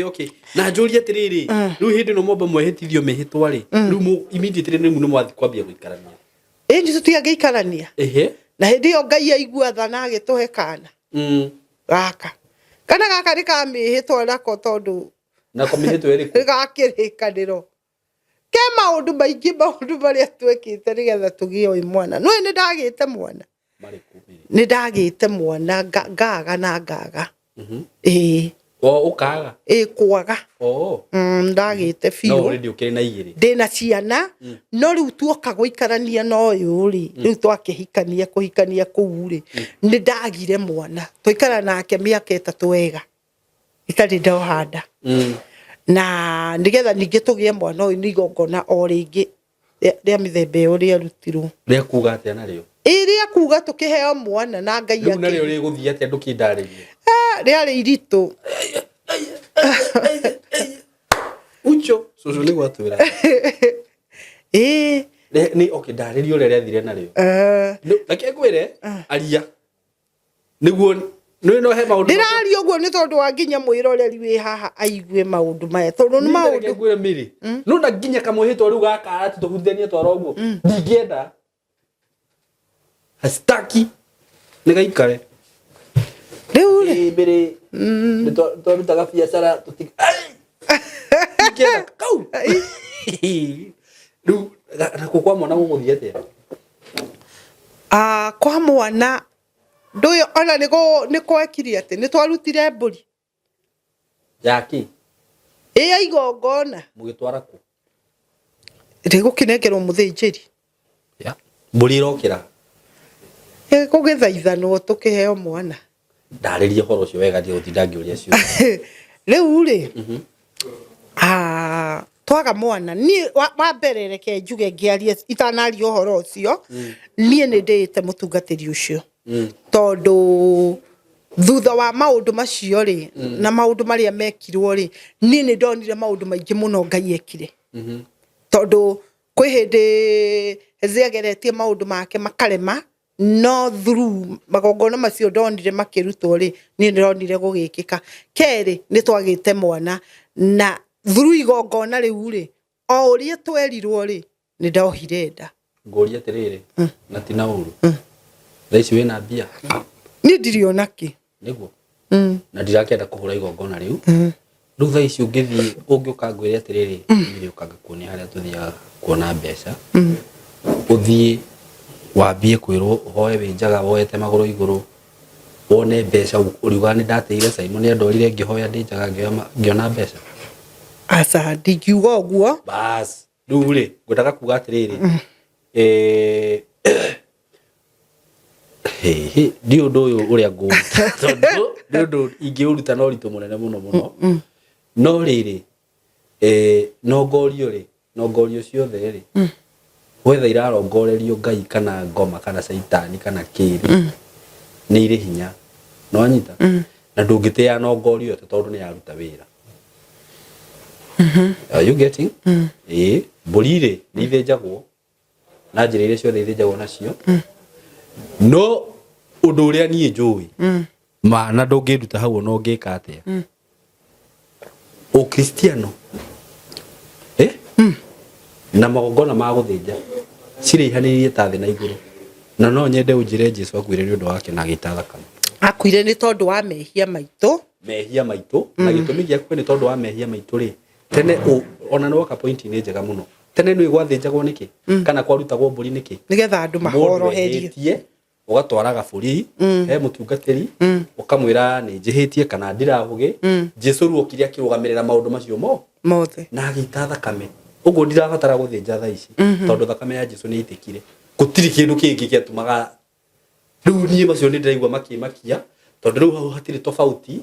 okay na njurie atiriri riu hindi no momba Mehitithirio Mehitwa ri riu immediately ni mwathi kwambia guikarania ndi tutiageikarania na hindi yo Ngai aigua tha na agituhe kana gaka kana gaka ri ka Mehitwa nako tondu nako Mehitwa ri gakirikaniro ke maundu maingi maundu maria twekite nigetha tugie oi mwana no ni ndagite mwana ni ndagite mwana gaga na gaga ukaga kwaga ndagite fiu no already ukiri na igiri ndina ciana no riu tuoka guikarania no uyu ri riu twakihikania kuhikania kuu ri ni ndagire mwana tuikara nake miaka 3 wega itari ndohanda na nigetha ninge tugie mwana uyu ni gongona o ringi ria mithembe uria rutirwo ria kuga atia na rio iria kuga tukiheo mwana na Ngai yake na rio ri guthia atia ndukindaririe ria ri iritu ucho soso ni gwatwira ni okay ndaririo ria riathire na rio lakini kwire aria niguo no he maundu ndirario guo ni tondu wa nginya mwiroreri wi haha aigue maundu maya tondu ni maundu ngwire miri no na nginya Kamwihitwa riu gaka ati tuhuthania twara uguo ndingienda hastaki nigaikare riu ri mbere ni twarutaga biacara tutik ngienda kau riu na kwa mwana guguthia atia kwa mwana nduyo ona ni kwekiri ati ni twarutire mburi yaki igongona mugitwara ku rigukinengerwo muthinjiri mburi irokira kugithaithanwo tukiheo mwana ndaririe horo cio wega ndio uthinda ngiuria cio riu ri twaga mwana ni wa mbere reke njuge ngiarie itanari uhoro ucio nie ni ndite mutungatiri ucio tondu thutha wa maundu macio ri na maundu maria mekirwo ri nie ni ndonire maundu maingi muno Ngai ekire tondu kwi hindi Hezeh ageretie maundu make makarema no through magongona macio ndonire makirutwo ri nie ndonire gugikika keri ni twagite mwana na through igongona riu ri o uria twerirwo ri ni ndohire nda ngoria atiriri na ti na uru thaici wina mbia ni ndiriona ki niguo na ndirakenda kuhura igongona riu riu thaici ungithii ungiuka ngwire atiriri ni ukanga kuonia haria tuthia kuona mbeca uthii wambie kwirwo hoye winjaga woete maguru iguru wone mbeca uriuga ni ndateire SYMO ni andorire ngihoya ndinjaga ngiona mbeca asa ndikiuga uguo bas riu ri ngwendaga kuga atiriri ndio undu uyu uria nguruta tondu ndu ingiuruta no ritu munene muno no riri no ngorio ciothe ri wetha irarongorerio Ngai kana ngoma kana saitani kana kiri ni iri hinya no anyita na ndungitea no ngorio tondu ni yaruta wira are you getting mburi ni ithinjagwo na njira iria ciothe ithinjagwo nacio no undu uria nie njui ma na ndungiruta hau no ngika atia o Kristiano na magongona ma guthinja cirihanirie ta thi na iguru na no nyende unjire Jesu akwire ni undu wake na gitathakana akwire ni tondu wa mehia maitu na gitumi giaku ni tondu wa mehia maitu ri tene ona no ka point ni njega muno tene ni gwathinjagwo niki kana kwarutagwo mburi niki nigetha andu mahoroherie ugatwaraga buri he mutungatiri ukamwira ni njihitie kana ndirahugi Jesu ruo kiria kirugamirira maundu macio mothe na agita thakame uguo ndirabatara guthinja tha ici tondu thakame ya Jesu ni itikire gutiri kindu kingi kiatumaga riu nie macio ni ndiraigua makimakia tondu riu hau hatiri tofauti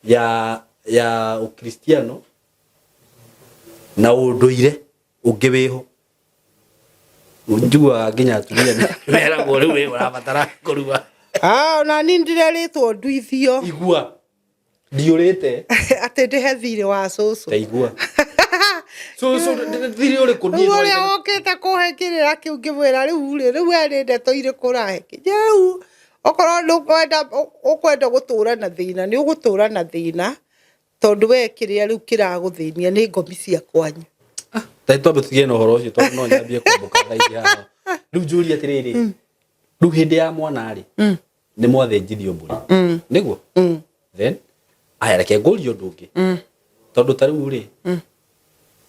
ya ukristiano na unduire ungi wiho Unjua nginya atumia wera gore we urabatara kuruga. Na ni ndireritwo nduithio. Igua. Ndiurite. Ate ndihethire wa cucu. Taigua. So ndithire uri kunini. Uri okete kuhekirira kiu ngimwira riu eri ndeto ire kuraheke. Jau okorwo ndukwenda ukwenda gutura na thina ni ugutura na thina tondu we kiria riu kiraguthinia ni ngomi cia kwanyu. Taitwa betigie no horo ucio tondu no nyambie kumbuka thaici haha. Riu njuri atiriri. Riu hindi ya mwana ri. Ni mwathenjithio mburi. Niguo? Then aya reke ngũrio ndungi. Tondu ta riu ri.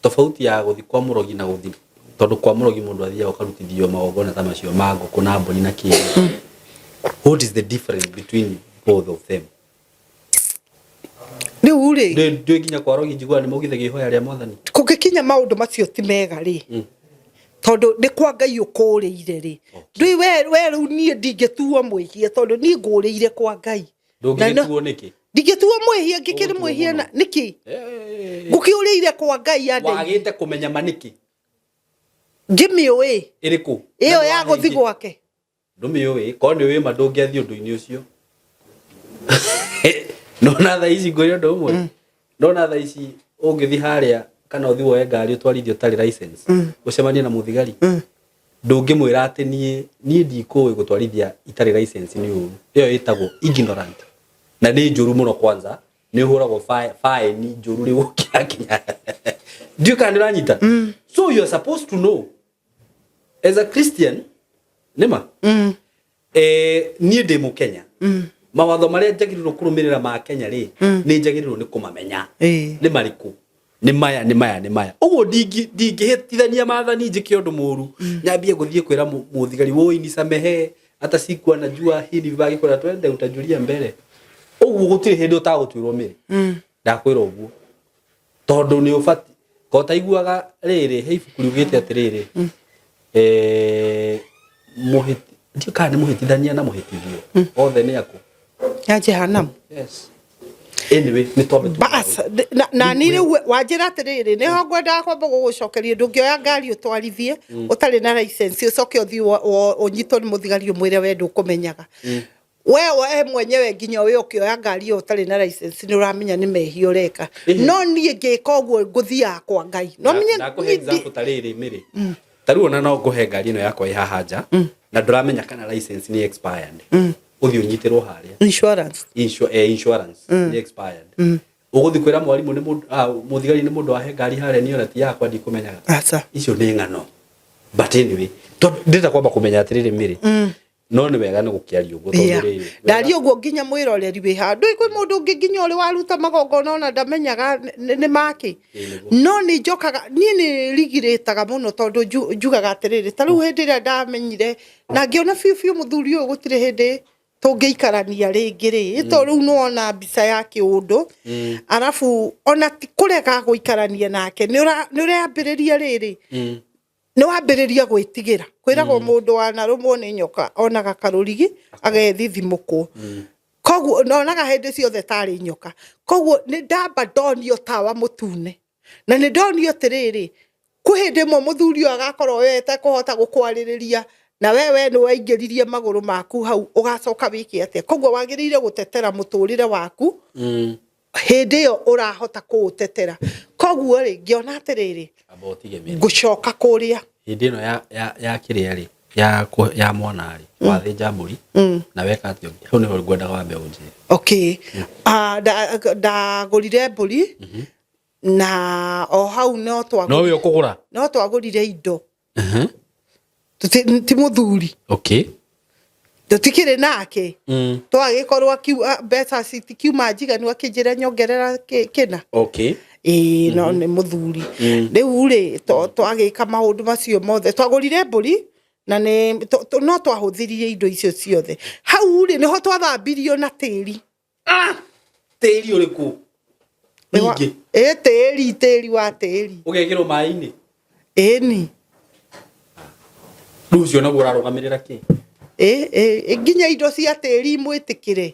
Tofauti ya guthi kwa murogi na guthi tondu kwa murogi mundu athiaga ukarutithio magongona ta macio ma nguku na mburi na kiri. What is the difference between both of them? Ni uri. Ndio nginya kwa rogi njigua ni maugithagia ihoya ria mwathani. Kugikinya maundu macio ti mega ri. Tondu ni kwa Ngai ukuriire ri. Ndui we riu nie ndingetuo mwihia tondu ni nguriire kwa Ngai. Ndungituo niki? Ndingetuo mwihia ngikiri mwihia na niki? Ngukiuriire kwa Ngai ande. Wagite kumenya maniki. Ngimioi. Iriku? Iyo ya guthi gwake. Ndumioe ko ni we madungi athio ndu-ini ucio. Nona thaici ngoyo ndo umwe. Nona thaici ungithi haria kana uthi woe ngari utwarithio tari license. Ucemania na muthigari. Ndungimwira ati nie ndikuwe gutwarithia itari license ni uru. Iyo itagwo ignorant. Na ni njuru muno kwanza ni huragwo fine njuru ri gukira kinya. Ndio kana ranyita. So you are supposed to know as a Christian Nima? Nie ndi mu Kenya. Mawatho maria njagirirwo kurumirira ma Kenya ri ni njagirirwo ni kumamenya. Ni mariku. Ni maya. Uguo ndingihitithania maathani njike undu muru. Nyambie guthie kwira muthigari woi ni samehe hata sikuwa najua hili vibagi kwa twende utajulia mbele. Uguo gutiri hindi utagutwirwo miri. Ndakwira uguo. Tondu ni ubati. Ko taiguaga riri heifuku riugite atiriri. Ndio kana muhitithania na muhitithio othe ni aku ya jehanamu. Yes. Anyway ni tobe bas na ni riu wanjira atiriri ni ho ngwenda kwamba gugucokeria ndungioya ngari utwarithie utari na license ucoke uthi unyitwo ni muthigari umwire we ndukumenyaga wewe mwenyewe nginya we ukioya ngari utari na license ni uramenya ni mehio reka no nie ngika uguo nguthia kwa Ngai no menye na ko example tariri miri taru ona no nguhe ngari no yakwa ihaha nja na nduramenya kana license ni expired uthi unyitirwo haria insurance ni expired uguthi kwira mwarimu ni muthigari ni mundu ahe ngari haria ni ona ti yakwa ndikumenyaga acha icio ni ngano but anyway ndita kwamba kumenya atiriri miri no ni wega ni gukiaria uguo tondu riri ndari uguo nginya mwiroreri wi ha ndui kwi mundu ungi nginya uri waruta magongona ona ndamenyaga ni maki no ni njokaga ni rigiritaga muno tondu njugaga atiriri taru hindi ria ndamenyire na ngiona fiu muthuri uyu gutire hindi tungiikarania ringi ri to riu no ona mbica ya kiundu arafu ona ti kurega guikarania nake ni uriambiriria riri ni wambiriria gwitigira kwiragwo mundu wanarumwo ni nyoka onaga karurigi agethithimuko koguo nonaga hindi ciothe tari nyoka koguo ni ndamba ndonio tawa mutune na ni ndonio tiriri kuhindi mo muthuri agakorwo wete kuhota gukwariria na wewe ni waingiririe maguru maku hau ugacoka wiki atia koguo wagirire gutetera muturire waku hindi yo urahota kuutetera koguo ri ngiona atiriri ngucoka kuria hindi no ya kiria ri ya mwana ri wathinja mburi na weka atio hau niho ngwendaga wambe unjire okay da ngurire mburi na o hau no no we ukugura no twagurire indo ti muthuri okay tutikire nake twagikorwo mbeca citikiuma njiganu akinjira nyongerera kina okay no ni muthuri riu ri twagika maundu macio mothe twagurire mburi na no twahuthirie indo icio ciothe hau ri niho twathambirio na tiri tiri uriku ningi tiri wa tiri ugekirwo mai-ini ni rucio na gurarugamirira ki nginya indo cia tiri mwitikire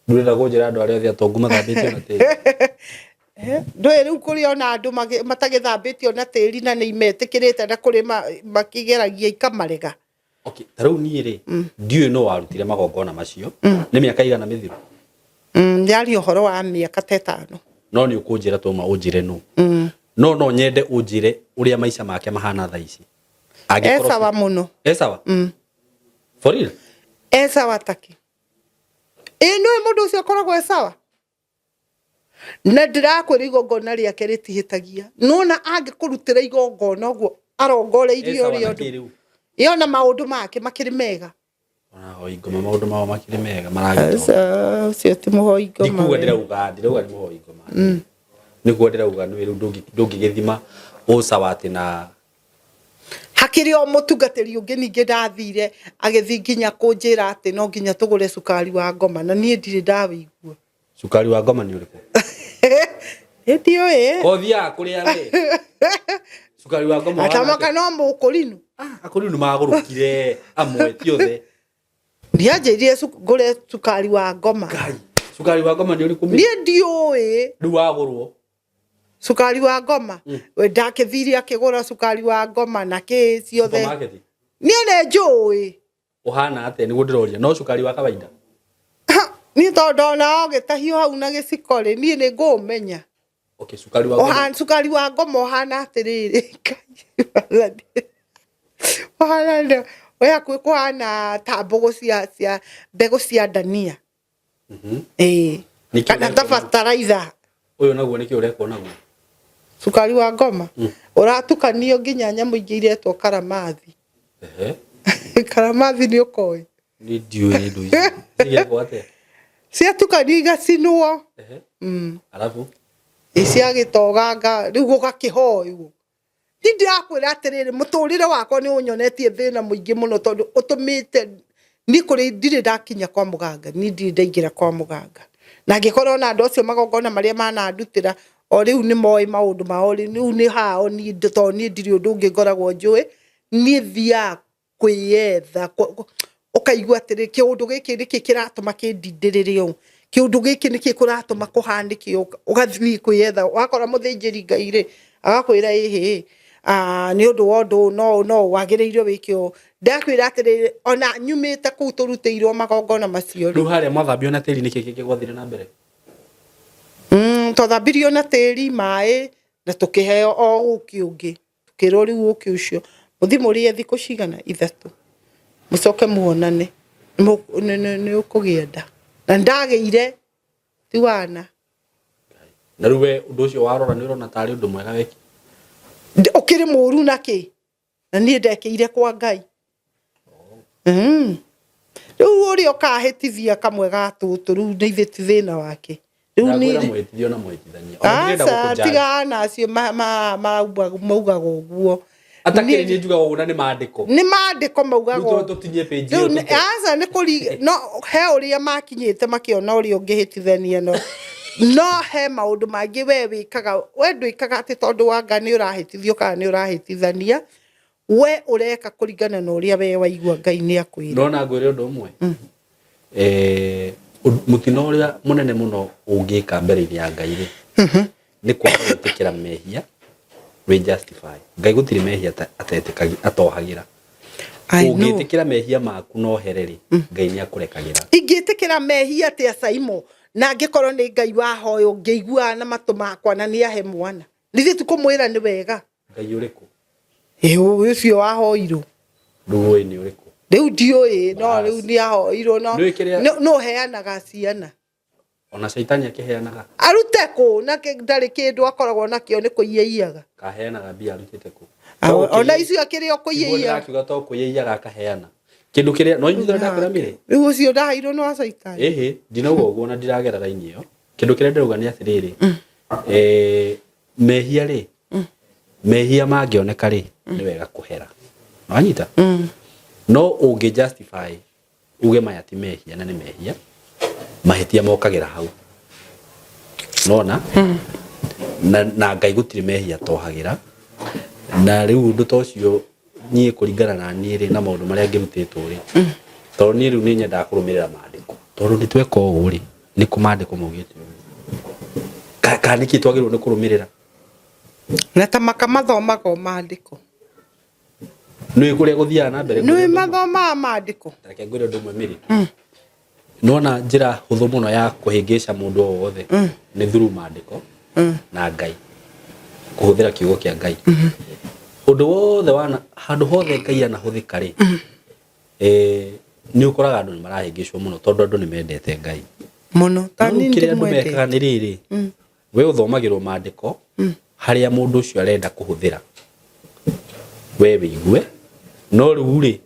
ndurenda kunjira andu aria atongu mathambitio na tiri Ndwe riu kuri ona andu matagithambitio na tiri na ni imetikirite na kuri makigeragia ikamarega. Okay, tarau ni ri ndiu no warutire magongona macio ni miaka igana mithiru. Yari uhoro wa miaka 5. No ni ukunjira to maunjire no. No nyende unjire uria maisha make mahana tha ici. Esawa muno. Esawa? For real? Esawa taki. No mundu ucio koragwo esawa. Na ndirakwira igongona riake ritihitagia. Nona angikurutira igongona uguo arongoreirio rio. Yona maundu make makiri mega. Ona igoma maundu mao makiri mega maragito. Cio ti muho igoma. Ndikuga ndirauga ni muho igoma. Niguo ndirauga ni ndungigithima usawa ati na hakiri o mutungatiri ungi ninge ndathire agithi nginya kunjira ati no nginya tugure sukari wa ngoma na nie ndire ndawigua. Sukari wa ngoma ni uriku? Etio Kothia kuria we. Sukari wa ngoma. Atamaka no mukurinu. Akurinu magurukire amwe tiothe. Ndiajerie ngure sukari wa ngoma. Sukari wa ngoma ni uriku? Nie ndioi. Ndu wagurwo. Sukari wa ngoma. We ndakithiri akigura sukari wa ngoma na ki ciothe. Nie ne njui. Uhana ate niguo ndiroria no sukari wa kawaida. Ni tondu na ogitahio hau na gicikore nie ni ngumenya. Okay, sukari wa ngoma. Sukari wa ngoma uhana atiriri. Uhana oya kuhana tambogo cia mbegu cia dania. Kana tafataraitha. Uyu naguo niki ureko naguo. Sukari wa ngoma. Uratukanio nginya nyamu ingi iretwo karamathi. Karamathi ni ukoi. Ni ndiwe ndu ici. Tige gwate. Cia tukani gacinwo. Alafu cia gitoganga riu gugakihoywo. Ndirakwira atiriri muturire wakwa ni unyonetie thina muingi muno tondu utumite ni kuri ndire ndakinya kwa muganga ni ndire ndaingira kwa muganga na ngikorwo na andu acio magongona maria manandutira o riu ni moi maundu mao riu ni hao ni to ni ndire undu ngigoragwo njui ni thia kwiyetha ukaigua atiri kiundu giki niki kiratuma kindindiririo kiundu giki niki kuratuma kuhandikio ugathii kwiyetha wakora muthinjiri Ngai ri agakwira ni undu wondu no wagireirio wikio ndakwira atiri ona nyumite ku turuteirwo magongona macio riu haria mwathambio na tiri niki kigwathire na mbere twathambirio na tiri mai na tukiheo o uki ungi tukiro riu uki ucio muthimuri thiku cigana 3 mucoke muonane ni ukugienda na ndageire tiwana na ruwe undu ucio warora ni urona tari undu mwega weki ukiri muru naki na nie ndekeire kwa Ngai riu uri ukahitithia kamwe gatutu riu ndeithiti thina wake riu ni mwitithio na mwitithania ona ndirenda gukuja tigana acio maugaga uguo atakiri ni njuga ugu ni mandiko maugaga ugu tutinye page iyo asa ni kuri no he uria makinyite makiona uria ungihitithania no he maundu mangi we wikaga we nduikaga ati tondu wanga ni urahitithio kana ni urahitithania we ureka kuringana na uria we waigua Ngai ni akwira ndona ngwire undu umwe mutino uria munene muno ungika mbere ya Ngai ri ni kwaga mehia we justify Ngai gutiri mehia atetikagia atohagira ungitikira mehia maku no hereri Ngai ni akurekagira ingitikira mehia te SYMO na ngikorwo ni Ngai wahoyo ngeigua na matu makwa na ni ahe mwana nithi tukumwira ni wega Ngai uriku ucio wahoirwo ruwe ni uriku riu ndioi no riu ni ahoirwo no heanaga ciana ona shaitani akiheanaga arute ku na ndari kindu akoragwo nakio ni kuiyaiyaga kaheanaga bia arutite ku ona icio akirio kuiyaiyaga akiuga to kuiyaiyaga akaheana kindu kiria no inyitho ndakwira mire riu ucio ndahairwo no shaitani ndinauga uguo na ndiragera raini iyo kindu kiria ndiruga ni atiriri mehia ri mehia mangioneka ri ni wega kuhera wanyita no unge justify uge maya ti mehia na ni mehia mahitia mokagira hau nona na Ngai gutiri mehia tohagira na riu ndu tocio nie kuringana na nie ri na maundu maria ngirutitwo ri to nie riu ni nyenda kurumirira maandiko tondu nditweka ugu ri ni kumandiko maugite kaniki twagirwo ni kurumirira na ta makamathomaga maandiko nä kå rä a gå thiaga na mbere nä mathomaga maandiko reke ngwä re ndå mwe Miritu nona njä ra hå thå må no ya kå hä ngä ca må ndå o wothe nä thuru maandiko na Ngai kå hå thä ra kiugo kä a Ngai å ndå wothe handå hothe Ngai anahå thä ka rä nä å koraga andå nä marahä ngä cwo må no tondå andå nä mendete Ngai må no kä rä a andå mekaga nä rä rä we å thomagä rwo maandiko harä a må ndå å cio arenda kå hå thä ra we wä igue no rä u rä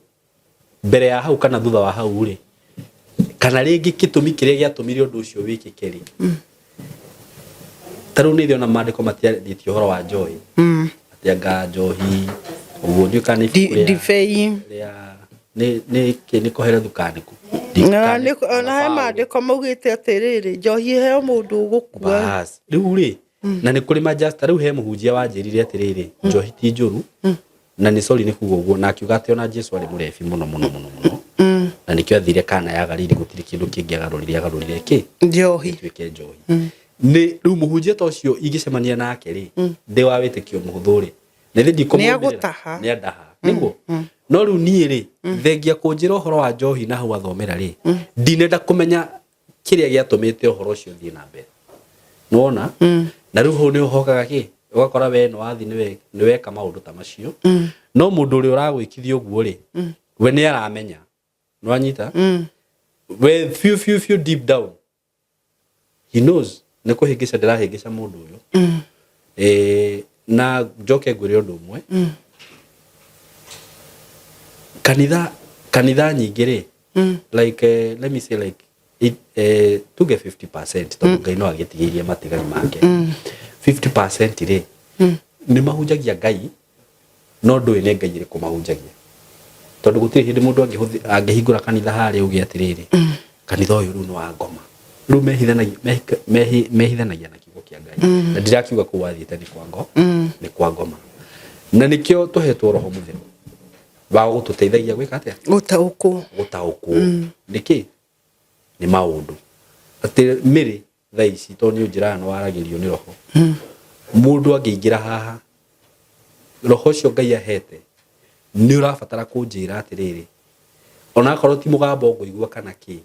mbere ya hau kana thutha wa hau rĩ kana rĩngĩ gĩtũmi kĩrĩa gĩatũmire ũndũ ũcio wĩkĩke rĩ tarũ nĩ thiona maandĩko matiarĩtie ũhoro wa njohi atianga njohi ũguo nĩ kana ndibei nĩ kũhera thukani ku na maandĩko maugĩte atĩrĩrĩ njohi heo mũndũ ũgũkua rĩu rĩ na nĩ kũrĩ majasta rĩu he mũhunjia wanjĩrire atĩrĩrĩ njohi ti njũru na nĩ sorry nĩ kuga ũguo na akiuga atĩ ona Jesũ arĩ mũrebi mũno na nĩkĩo athire kana yagarĩire gũtirĩ kĩndũ kĩngĩ agarũrire kĩ njohi twĩke njohi nĩ rĩu mũhunjia ta ũcio ingĩcemania nake rĩ ndĩ wa wĩtĩkio mũhũthũ rĩ nĩ thĩ ndikomũmĩrĩra nĩ andaha nĩguo no rĩu niĩ rĩ thengia kũnjĩra ũhoro wa njohi na hau athomera rĩ ndinenda kũmenya kĩrĩa gĩatũmĩte ũhoro ũcio thiĩ na mbere nĩwona na rĩu hau nĩ ũhokaga kĩ ũgakora we no wathi nĩ weka maũndũ ta macio no mũndũ ũrĩa ũragwĩkithia ũguo rĩ we nĩ aramenya no anyita we few deep down he knows nĩ kũhĩngĩca ndĩrahĩngĩca mũndũ ũyũ na njoke ngwĩre ũndũ ũmwe kanitha nyingĩ rĩ like let me say like tuge 50% tondũ Ngai no agĩtigĩrie matigari make 50% rĩ nĩ mahunjagia Ngai no ndũĩ nĩ Ngai ĩrĩkũ mahunjagia tondũ gũtirĩ hĩndĩ mũndũ angĩhingũra kanitha harĩa uge atĩrĩrĩ kanitha ũyũ rĩu nĩ wa ngoma rĩu mehithanagia na kiugo kĩa Ngai na ndirakiuga kũu wathiĩte nĩ kwa ngoma na nĩkĩo tũhetwo roho mũtheru wa gũtũteithagia gwĩka atĩa gũtaũkwo nĩkĩ nĩ maũndũ atĩ mĩrĩ thaa ici tondũ nĩ njĩra no waragĩrio nĩ roho mũndũ angĩingĩra haha roho ũcio Ngai ahete nĩ ũrabatara kũnjĩra atĩrĩrĩ ona akorwo ti mũgambo ngũigua kana kĩ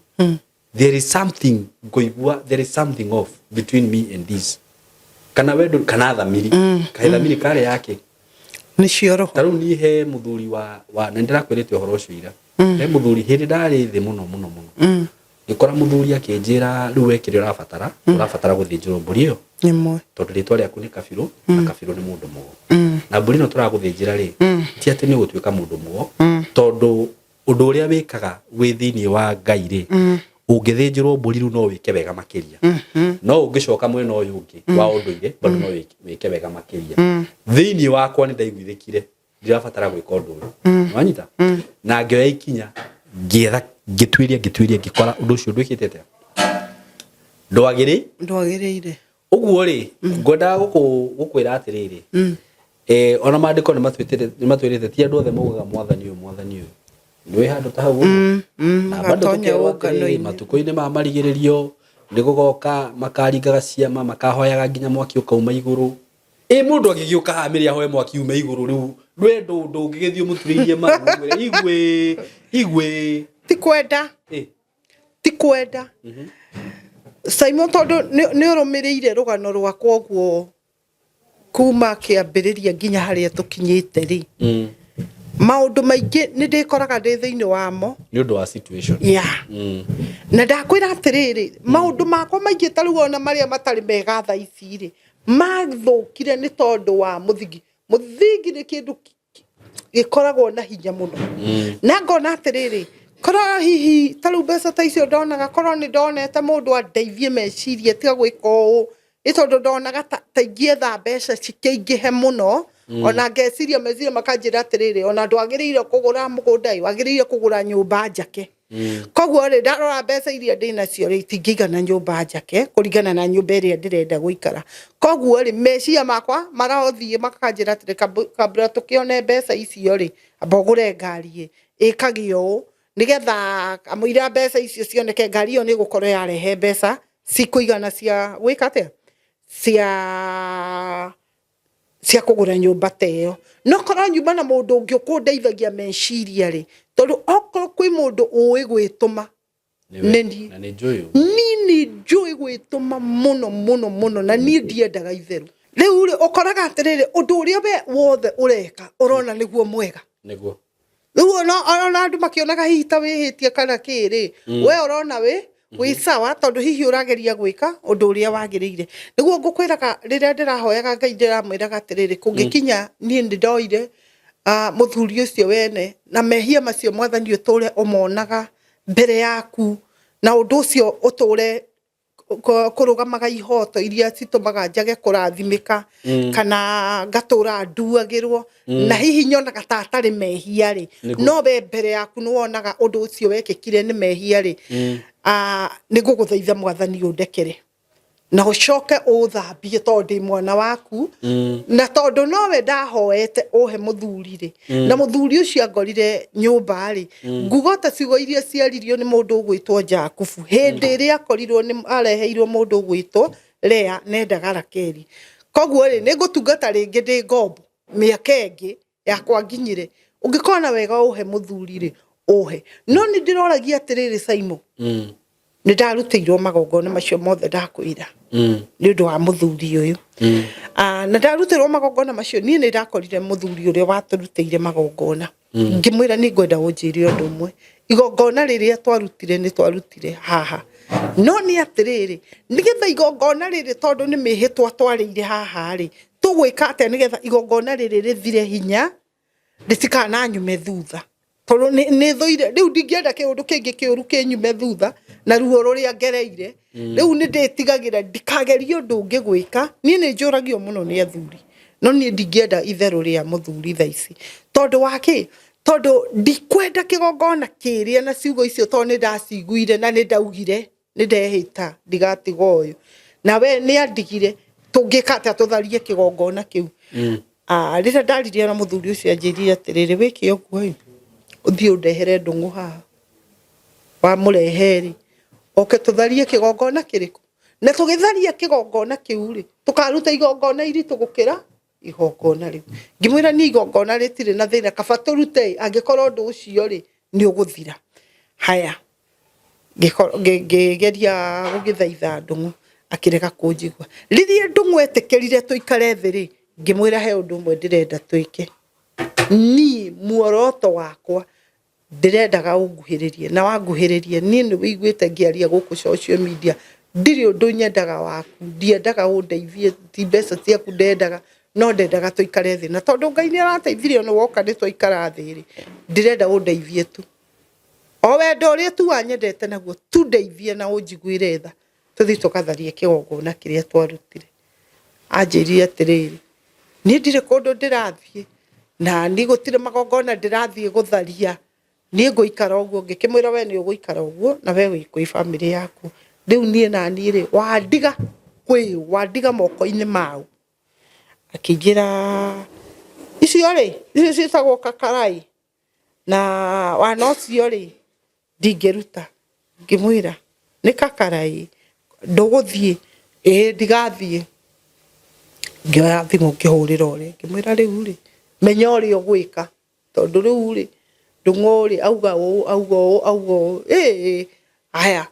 there is something ngũigua there is something off between me and this kana wendo kana thamiri thamiri kare yake nĩ cio roho tarĩu niĩ he mũthuri wa na ndĩrakwĩrĩte ũhoro ũcio ira he mũthuri hĩndĩ ndarĩ thĩ mũno ngĩkora mũthuri akĩnjĩra rĩu we kĩrĩa ũrabatara gũthĩnjĩrwo mbũri ĩyo tondũ rĩtwa rĩaku nĩ Kabirũ na Kabirũ nĩ mũndũ mũgo na mbũri ĩno tũragũthĩnjĩra rĩ ti atĩ nĩ ũgũtuĩka mũndũ mũgo tondũ ũndũ ũrĩa wĩkaga wĩ thĩinĩ wa Ngai rĩ ũngĩthĩnjĩrwo mbũri rĩu no wĩke wega makĩria no ũngĩcoka mwena ũyũ ũngĩ wa ũndũire bado no wĩke wega makĩria thĩinĩ wakwa nĩ ndaiguithĩkire ndirabatara gwĩka ũndũ ũyũ wanyita na ngĩoya ikinya ngĩetha ngĩtuĩria ngĩkora ũndũ ũcio ndwĩkĩte atĩa ndwagĩrĩire ũguo rĩ ngwendaga gũkwĩra atĩrĩrĩ ona maandĩko nĩ matwĩrĩte ti andũ othe maugaga mwathani ũyũ nĩ handũ ta hau na bado matukũ-inĩ ma marigĩrĩrio nĩ gũgoka makaringaga ciama makahoyaga nginya mwaki ũkauma igũrũ mũndũ angĩgĩũka haha mĩrĩ ahoe mwaki ume igũrũ rĩu ndwendo ndũngĩgĩthiĩ mũturĩirie maru igwe ti kwenda SYMO tondũ nĩ ũrũmĩrĩire rũgano rwakwa ũguo kuma kĩambĩrĩria nginya harĩa tũkinyĩte rĩ maũndũ maingĩ nĩ ndĩkoraga ndĩ thĩinĩ wamo nĩ ũndũ wa situation na ndakwĩra atĩrĩrĩ maũndũ makwa maingĩ tarĩu ona marĩa matarĩ mega thaa ici rĩ mathũkire nĩ tondũ wa mũthingi nĩ kĩndũ gĩkoragwo na hinya mũno na ngona atĩrĩrĩ korwo hihi tarĩu mbeca ta icio ndonaga korwo nĩ ndonete mũndũ andeithie meciria tiga gwĩka ũũ nĩ tondũ ndonaga ta ingĩetha mbeca cikĩingĩhe mũno ona ngeciria meciria makanjĩra atĩrĩrĩ ona ndwagĩrĩire kũgũra mũgũnda wagĩrĩire kũgũra nyũmba njake koguo rĩ ndarora mbeca iria ndĩ nacio rĩ itingĩigana nyũmba njake kũringana na nyũmba ĩrĩa ndĩrenda gũikara koguo rĩ meciria makwa marothiĩ makanjĩra atĩrĩ kabla tũkĩone mbeca icio rĩ amba ũgũre ngari ĩkagio ũũ nĩgetha amũira mbeca icio cioneke ngari ĩyo nĩ gũkorwo yarehe mbeca cikũigana cia gwĩka atĩa cia kugura nyumba teyo no korwo nyumba na mundu ungi ukundeithagia meciria ri tondu okorwo kwi mundu uwi gwituma neni na ni joyo nini joy gwituma muno na ni ndiendaga itheru riu ri ukoraga atiriri undu uria we wothe ureka urona niguo mwega niguo riu ona andu makionaga hita wihitie kana kiri we urona wi sawa tondu hihi urageria gwika undu uria wagirire niguo ngukwiraga riria ndirahoyaga Ngai ndiramwiraga atiriri kungikinya nie ndoire muthuri ucio wene na mehia macio mwathani uture umonaga mbere yaku na undu ucio uture kurugamaga ihoto iria citumaga njage kurathimika kana ngatura nduagirwo na hihi nyonaga tatari mehia ri no we mbere yaku no wonaga undu ucio wekikire ni mehia ri niguguthaitha mwathani undekere na ucoke uthambie tondu mwana waku na tondu nowe ndahoete uhe muthuri ri na muthuri ucio angorire nyumba ri ngugota cigo iria ciaririo ni mundu ugwitwo Jakubu hindi iria akorirwo ni areheirwo mundu ugwitwo Lea nendaga Rakeli koguo ri ningutungata ringi ndi ngombo miaka ingi yakwa nginyire ungikona wega uhe muthuri ri uhe no ni ndiroragia atiriri SYMO nidarutiirwo magongona macio mothe ndakwira ni undu wa muthuri uyu na ndarutirwo magongona macio ni ndakorire muthuri uria waturutire magongona ngimwira ni ngwenda unjire undu umwe igongona riria twarutire ni twarutire haha no ni atiriri nigetha igongona riri tondu ni Mihitwa twarire haha ri tugwika ate nigetha igongona riri rithire hinya ritikana nyume thutha tondu ni thoire riu ndingienda kiundu kingi kiuru kinyume thutha na ruo ruria ngereire riu ni nditigagira ndikageria undu ungi gwika ni njuragio muno ni athuri no ni ndingienda itheru ria muthuri thaici tondu waki tondu ndikwenda kigongona kiria na ciugo icio tondu ni ndaciguire na ni ndaugire ni ndehita ndigatiga uyu na we ni andigire tungikata tutharie kigongona kiu rira ndaririe na muthuri ucio anjirire atiriri wiki uguo uthii undehere ndung'u haha wa mureheri oke tutharie kigongona kiriku na tugitharia kigongona kiu ri tukaruta igongona iri tugukira igongona riu ngimwira ni igongona ritire na thina kaba turute angikorwo ndu ucio ri ni uguthira haya ngegeria gugithaitha ndung'u akireka kunjigwa riria ndung'u etekerire tuikare thi ri ngimwira he undu umwe ndirenda twike ni muoroto wakwa ndirendaga unguhiririe na wanguhiririe ni wiguite ngiaria guku social media ndiri undu nyendaga waku ndiendaga undeithie ti mbeca ciaku ndendaga no ndendaga tuikare thi na tondu Ngai ni arateithirio no woka ni tuikara thi ri ndirenda undeithie tu o wendo uria tu wanyendete naguo tu ndeithie na unjiguire tha tuthi tukatharie kigongona kiria twarutire anjirire atiriri ni ndire kundu ndirathie na ni gutire magongona ndirathie gutharia ni nguikara uguo ngikimwira we ni uguikara uguo na we wikui family yaku riu nie na ni ri wandiga moko-ini mau akijira icio ri citagwo kakarai na wanocio ri ndingeruta ngimwira ni kakarai nduguthie ndigathie ngioya thimu ngihurira uri ngimwira riu ri menya uri ugwika tondu riu ri ndung'u ri auga aya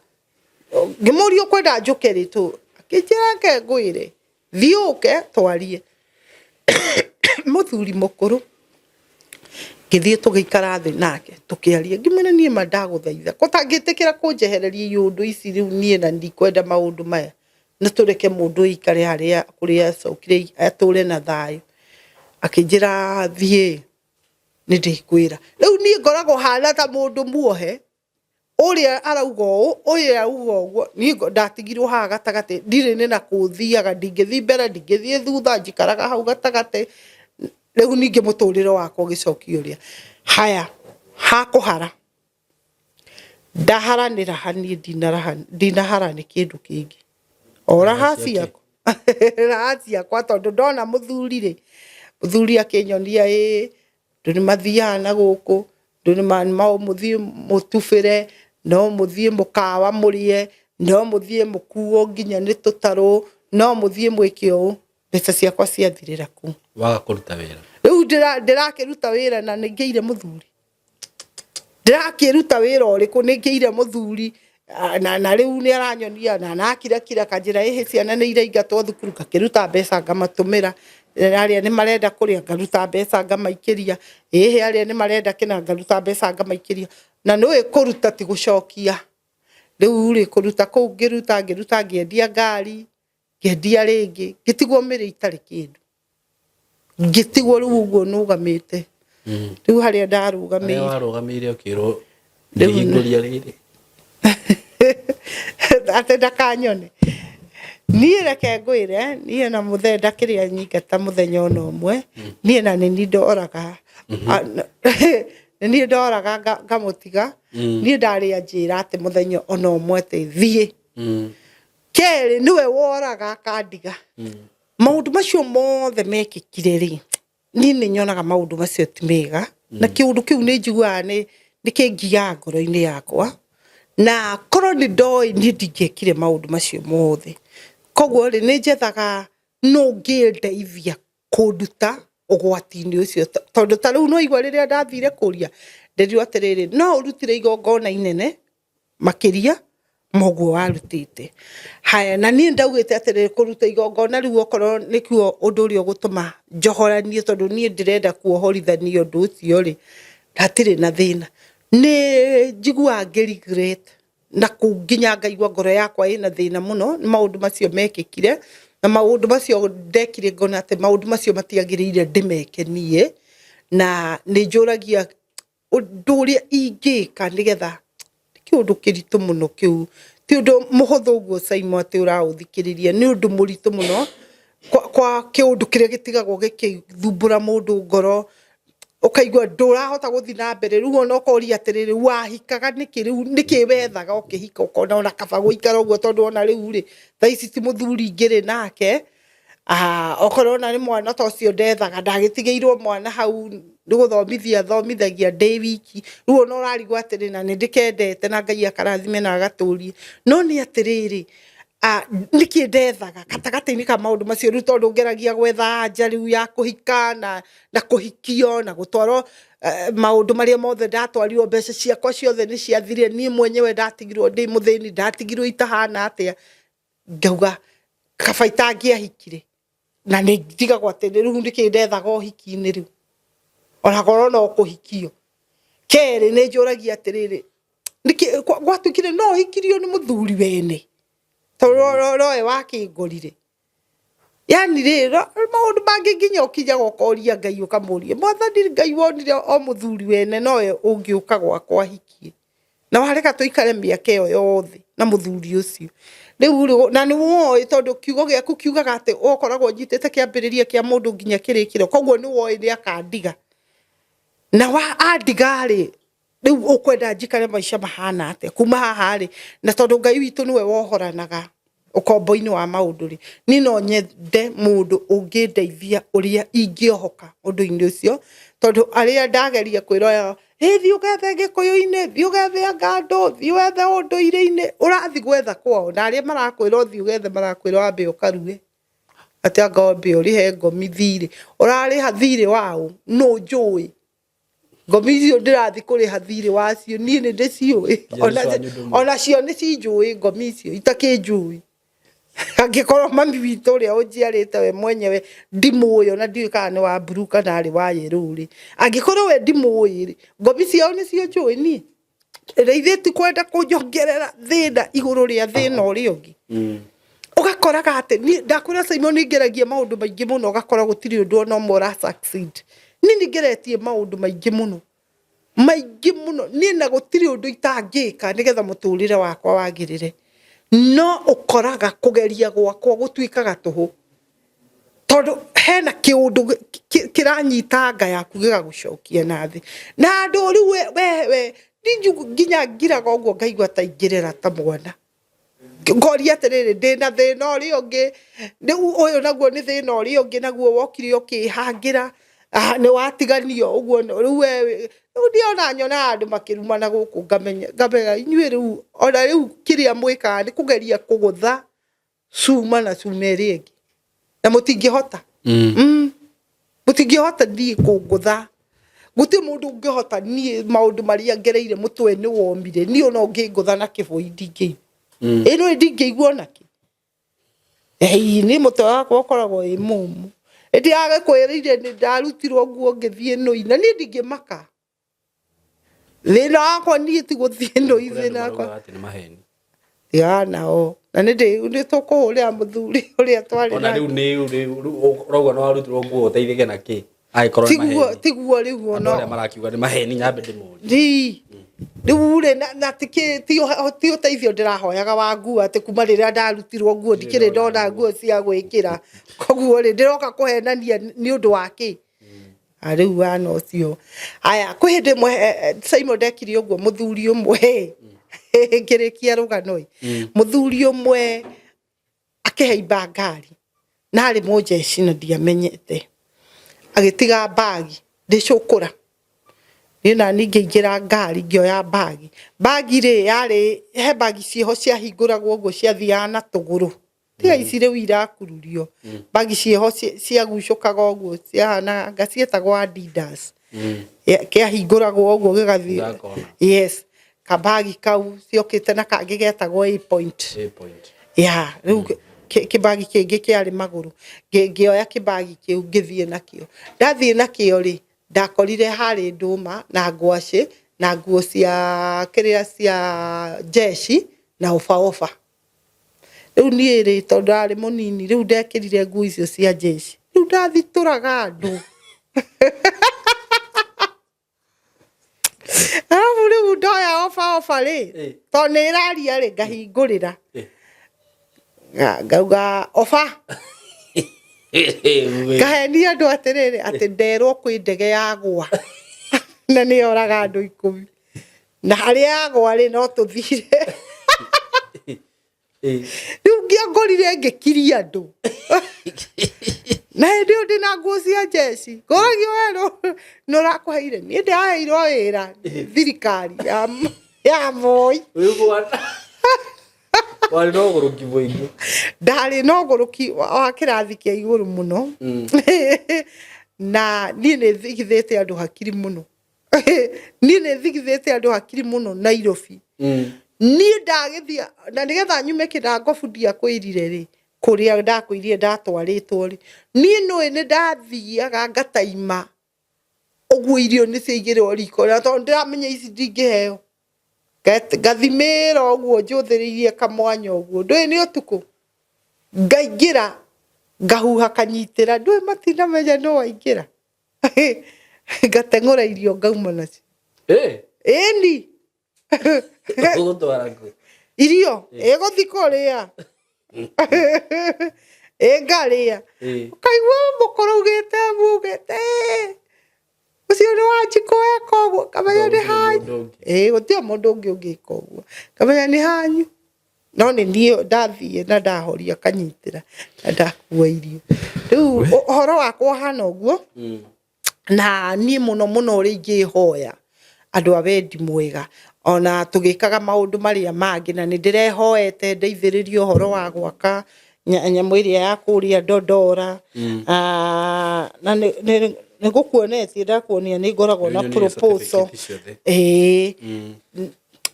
ngimurio kwenda njuke ri tu akijira ke ngwire thiuke twarie muthuri mukuru ngithie tugikara thi nake tukiaria ngimena nie mandaguthaitha kutangitikira kunjehereria yundu ici riu nie na ndikwenda maundu maya na tureke mundu ikare haria kuria cokire ature na thayo akijira thie ni ndikwira riu nie ngoragwo hana ta mundu muohe uria arauga uria auga uguo nie ndatigirwo haha gatagate ndire ni na kuthiaga ndingithi mbere ndingithi thutha njikaraga hau gatagate riu ninge muturiro wakwa gicokio ria haya hakuhara ndaharanira hani ndinahara ni kindu kingi ora haciako haciako tondu ndona muthuri ri muthuri akinyonia nduni mathia na guku nduni mau muthie mutufire no muthie mukawa murie no muthie mukuo nginya ni tutaru no muthie mwike o mbeca ciakwa ciathirira ku waga kuruta wira riu ndirakiruta wira na ningeire muthuri ndirakiruta wira uriku ningeire muthuri na riu ni aranyonia na nakira kanjira ciana ni iraingatwo thukuru ngakiruta mbeca ngamatumira aria ni marenda kuria ngaruta mbeca ngamaikiria aria ni marenda kina ngaruta mbeca ngamaikiria na no ikuruta ti gucokia riu ri kuruta ku ngiruta ngiendia ngari ngiendia ringi gitigwo miri itari kindu gitigwo riu uguo nugamite riu haria ndarugamire warugamire ukiro ndihinguria riri ate ndakanyone nie reke ngwire nie na muthenda kiria nyingata muthenya ono mwe nie na ni ndoraga nie ndoraga ngamutiga nie ndari ajira ate muthenya ono mwe te thie kere niwe woraga kandiga maundu macio mothe mekikire ri nie ni nyonaga maundu macio ti mega na kiundu kiu ni njiguaga ni kingia ngoro-ini yakwa na korwo ni ndoi ni ndingekire maundu macio mothe koguo ri ni njethaga no ngindeithia kunduta ugwati-ini ucio tondu ta riu no igwa riria ndathire kuria nderirwo atiriri no urutire igongona inene makiria moguo warutite haya na ni ndaugite atiriri kuruta igongona riu okorwo nikio undu uri ugutuma njohoranie tondu ni ndirenda kuohorithanio undu ucio ri ndatire na thina ni njigua regret na kunginya ngaigua ngoro yakwa ina thina muno ni maundu macio mekikire na maundu macio ndekire ngona ate maundu macio matiagirire ndimeke nie na ni njuragia undu uria ingika nigetha kiundu kiritu muno kiu ti undu muhuthu guo SYMO ati uraũthikiriria ni undu muritu muno kwa kiundu kiria gitigagwo gikithumbura mundu ngoro ukaigua ndurahota guthi na mbere riu ona ukoria atiriri wahikaga niki wethaga ukihika ukona ona kaba guikara uguo tondu ona riu ri thaici ti muthuri ngiri nake okorona ni mwana to cio ndethaga ndagitigeirwo mwana hau thomithagia day wiki riu ona urarigwa atiriri na ni ndikendete na Ngai akarathime na agaturie no ni atiriri niki ndethaga katagati-ini ka maundu macio riu tondu ngeragia gwetha anja riu ya kuhika na kuhikio na gutwarwo maundu maria mothe ndatwarirwo mbeca ciakwa ciothe ni ciathire nie mwenyewe ndatigirwo ndi muthini ndatigirwo itahana atia ngauga kabaita ngiahikire na ni ndigagwo atiri riu niki ndethaga uhiki-ini riu ona korwo no kuhikio keri ni njuragia atiriri niki gwatuikire no hikirio ni muthuri wene tororoe wakingorire yani rero maundu mangi nginya ukija gokoria Ngai ukamuria mwathani Ngai wonire o muthuri wene noe ungiuka gwakwa hikie na wareka tuikare miaka iyo yothe na muthuri ucio riu na ni woi tondu kiugo giaku kiugaga ati ukoragwo njitete kiambiriria kia mundu nginya kirikiro koguo ni woi ni akandiga na wa andigari riu ukwenda njikare maisha mahana ate kuma haha ri na tondu Ngai witu niwe wohoranaga ukombo-ini wa maundu ri ni no nyende mundu ungindeithia uria ingiohoka undu-ini ucio tondu aria ndageria kwiroya thi ugethe Gikuyu-ini thi ugethe ngando thi ugethe undu-ire-ini urathi gwetha kwao na aria marakwira thi ugethe marakwira ambe ukarue ati ngombe urihe ngomi thiri urariha thiri wao no njui ngomi icio ndirathi kuriha thiri wacio nie ni ndiciui ona cio ni cinjui ngomi icio itakinjui angikorwo mami witu uria unjiarite we mwenyewe ndimuyo na ndiu kana ni wa blue kana ari wa yellow ri angikorwo we ndimuyi ri ngomi ciao ni cio njui nie reithiti kwenda kunjongerera thina iguru ria thina uri ungi ugakoraga ati ndakwira SYMO ni ngeragia maundu maingi muno ugakora gutiri undu ona mora succeed ni ngeretie maundu maingi muno ni na gutiri undu itangika nigetha muturire wakwa wagirire no ukoraga kugeria gwakwa gutuikaga tuhu tondu hena kiundu kiranyita nga yaku gigagucokia nathi na andu riu we nginya ngiraga uguo ngaigua ta ingirira ta mwana ngoria atiriri ndina thina uri ungi riu uyu naguo ni thina uri ungi naguo wokire ukihangira ni watiganio uguo riu we ndiona nyona andu makirumana guku ngamenya inyuĩ riu ona riu kiria mwika ni kugeria kugutha cuma na cuma ĩrĩa ĩngĩ na mũtingĩhota mũtingĩhota niĩ kũngũtha gũtirĩ mũndũ ũngĩhota niĩ maũndũ marĩa ngereire mũtwe nĩ womire niĩ ona ũngĩngũtha na kĩbũi ndingĩ ĩno ndingĩigua naki nĩ mũtwe wakwa ũkoragwo ĩ mũmũ ĩndĩ agĩkwĩrĩire nĩ ndarutirwo nguo ngĩthiĩ nũi na niĩ ndingĩmaka thĩna wakwa niĩ ti gũthiĩ nũi thĩna wakwa nao na nĩ tũkũhũrĩra mũthuri ũrĩa twarĩ ona rĩu nĩ ũrauga no warutirwo nguo ũteithĩke na kĩ angĩkorwo tiguo rĩu ona arĩa marakiuga nĩ maheni nyambe ndĩmũrie rĩu rĩ na ti ũteithio ndĩrahoyaga wa nguo atĩ kuma rĩrĩa ndarutirwo nguo ndikĩrĩ ndona nguo cia gwĩkĩra koguo rĩ ndĩroka kũhenania nĩ ũndũ wa kĩ rĩu wana ũcio aya kwĩ hĩndĩ ĩmwe SYMO ndekire ũguo mũthuri ũmwe ngĩrĩkia rũgano mũthuri ũmwe akĩhaimba ngari na arĩ mũjeshi na ndiamenyete agĩtiga bagi ndĩcũkũra niĩ na niĩ ngĩingĩra ngari ngĩoya bagi rĩ yarĩ he bagi ciĩho ciahingũragwo ũguo ciathiaga na tũgũrũ tiga ici rĩu irakururio bagi ciĩho ciagucũkaga ũguo ciahana ngaciĩtagwo Adidas kĩahingũragwo ũguo gĩgathiĩ yes kabagi kau ciokĩte na kangĩ getagwo A point rĩu kĩbagi kĩngĩ kĩarĩ magũrũ ngĩoya kĩbagi kĩu ngĩthiĩ nakĩo ndathiĩ nakĩo rĩ ndakorire harĩ ndũma na ngwacĩ na nguo cia kĩrĩa cia jeshi na ofa rĩu niĩ rĩ tondũ ndarĩ mũnini rĩu ndekĩrire nguo icio cia jeshi rĩu ndathitũraga andũ rĩu ndoya ofa rĩ tondũ nĩ ĩraria rĩ ngahingũrĩra ngauga ofa kahenia andũ atĩrĩrĩ atĩ nderwo kwĩ ndege yagwa na nĩ yoraga andũ 10 na harĩa yagwa rĩ no tũthire rĩu ngĩongorire ngĩkiria andũ na hĩndĩ ĩyo ndĩna nguo cia jeshi ngoragio we nĩ ũrakũheire niĩ ndĩraheirwo wĩra thirikari ya Moi warĩ na ũgũrũki mũingĩ ndarĩ na ũgũrũki wa kĩrathi kĩa igũrũ mũno na niĩ nĩ thigithĩte andũ hakiri mũno niĩ nĩ thigithĩte andũ hakiri mũno Nairobi niĩ ndagĩthia na nĩgetha nyume kĩnango bundia kwĩrire rĩ kũrĩa ndakwĩrire ndatwarĩtwo rĩ niĩ nĩ ndathiaga ngataima ũguo irio nĩ ciaigĩrwo riko na tondũ ndĩramenya ici ndingĩheo gathimĩra ũguo njũthĩrĩirie kamwanya ũguo ndũĩ nĩ ũtukũ ngaingĩra ngahuha kanyitĩra ndũĩ matinamenya no waingĩra ngateng'ũra irio ngauma nacio ĩni ũgũtwara ngũ irio ĩgũthi kũrĩa ngarĩa ũkaigua mũkũrũ ugĩte ũcio nĩ wanjikũ eka ũguo kamenya nĩ hanyu gũtirĩ mũndũ ũngĩ ũngĩka ũguo kamenya nĩ hanyu no nĩ niĩ ndathiĩ na ndahoria kanyitĩra na ndakua irio rĩu ũhoro wakwa ũhana ũguo na niĩ mũno ũrĩa ingĩhoya andũ a wendi mwega ona tũgĩkaga maũndũ marĩa mangĩ na nĩ ndĩrehoete ndeithĩrĩrio ũhoro wa gwaka nyamũ ĩrĩa ya kũrĩa Dodora na nĩ gũkuonetie ndakuonia nĩ ngoragwo na proposal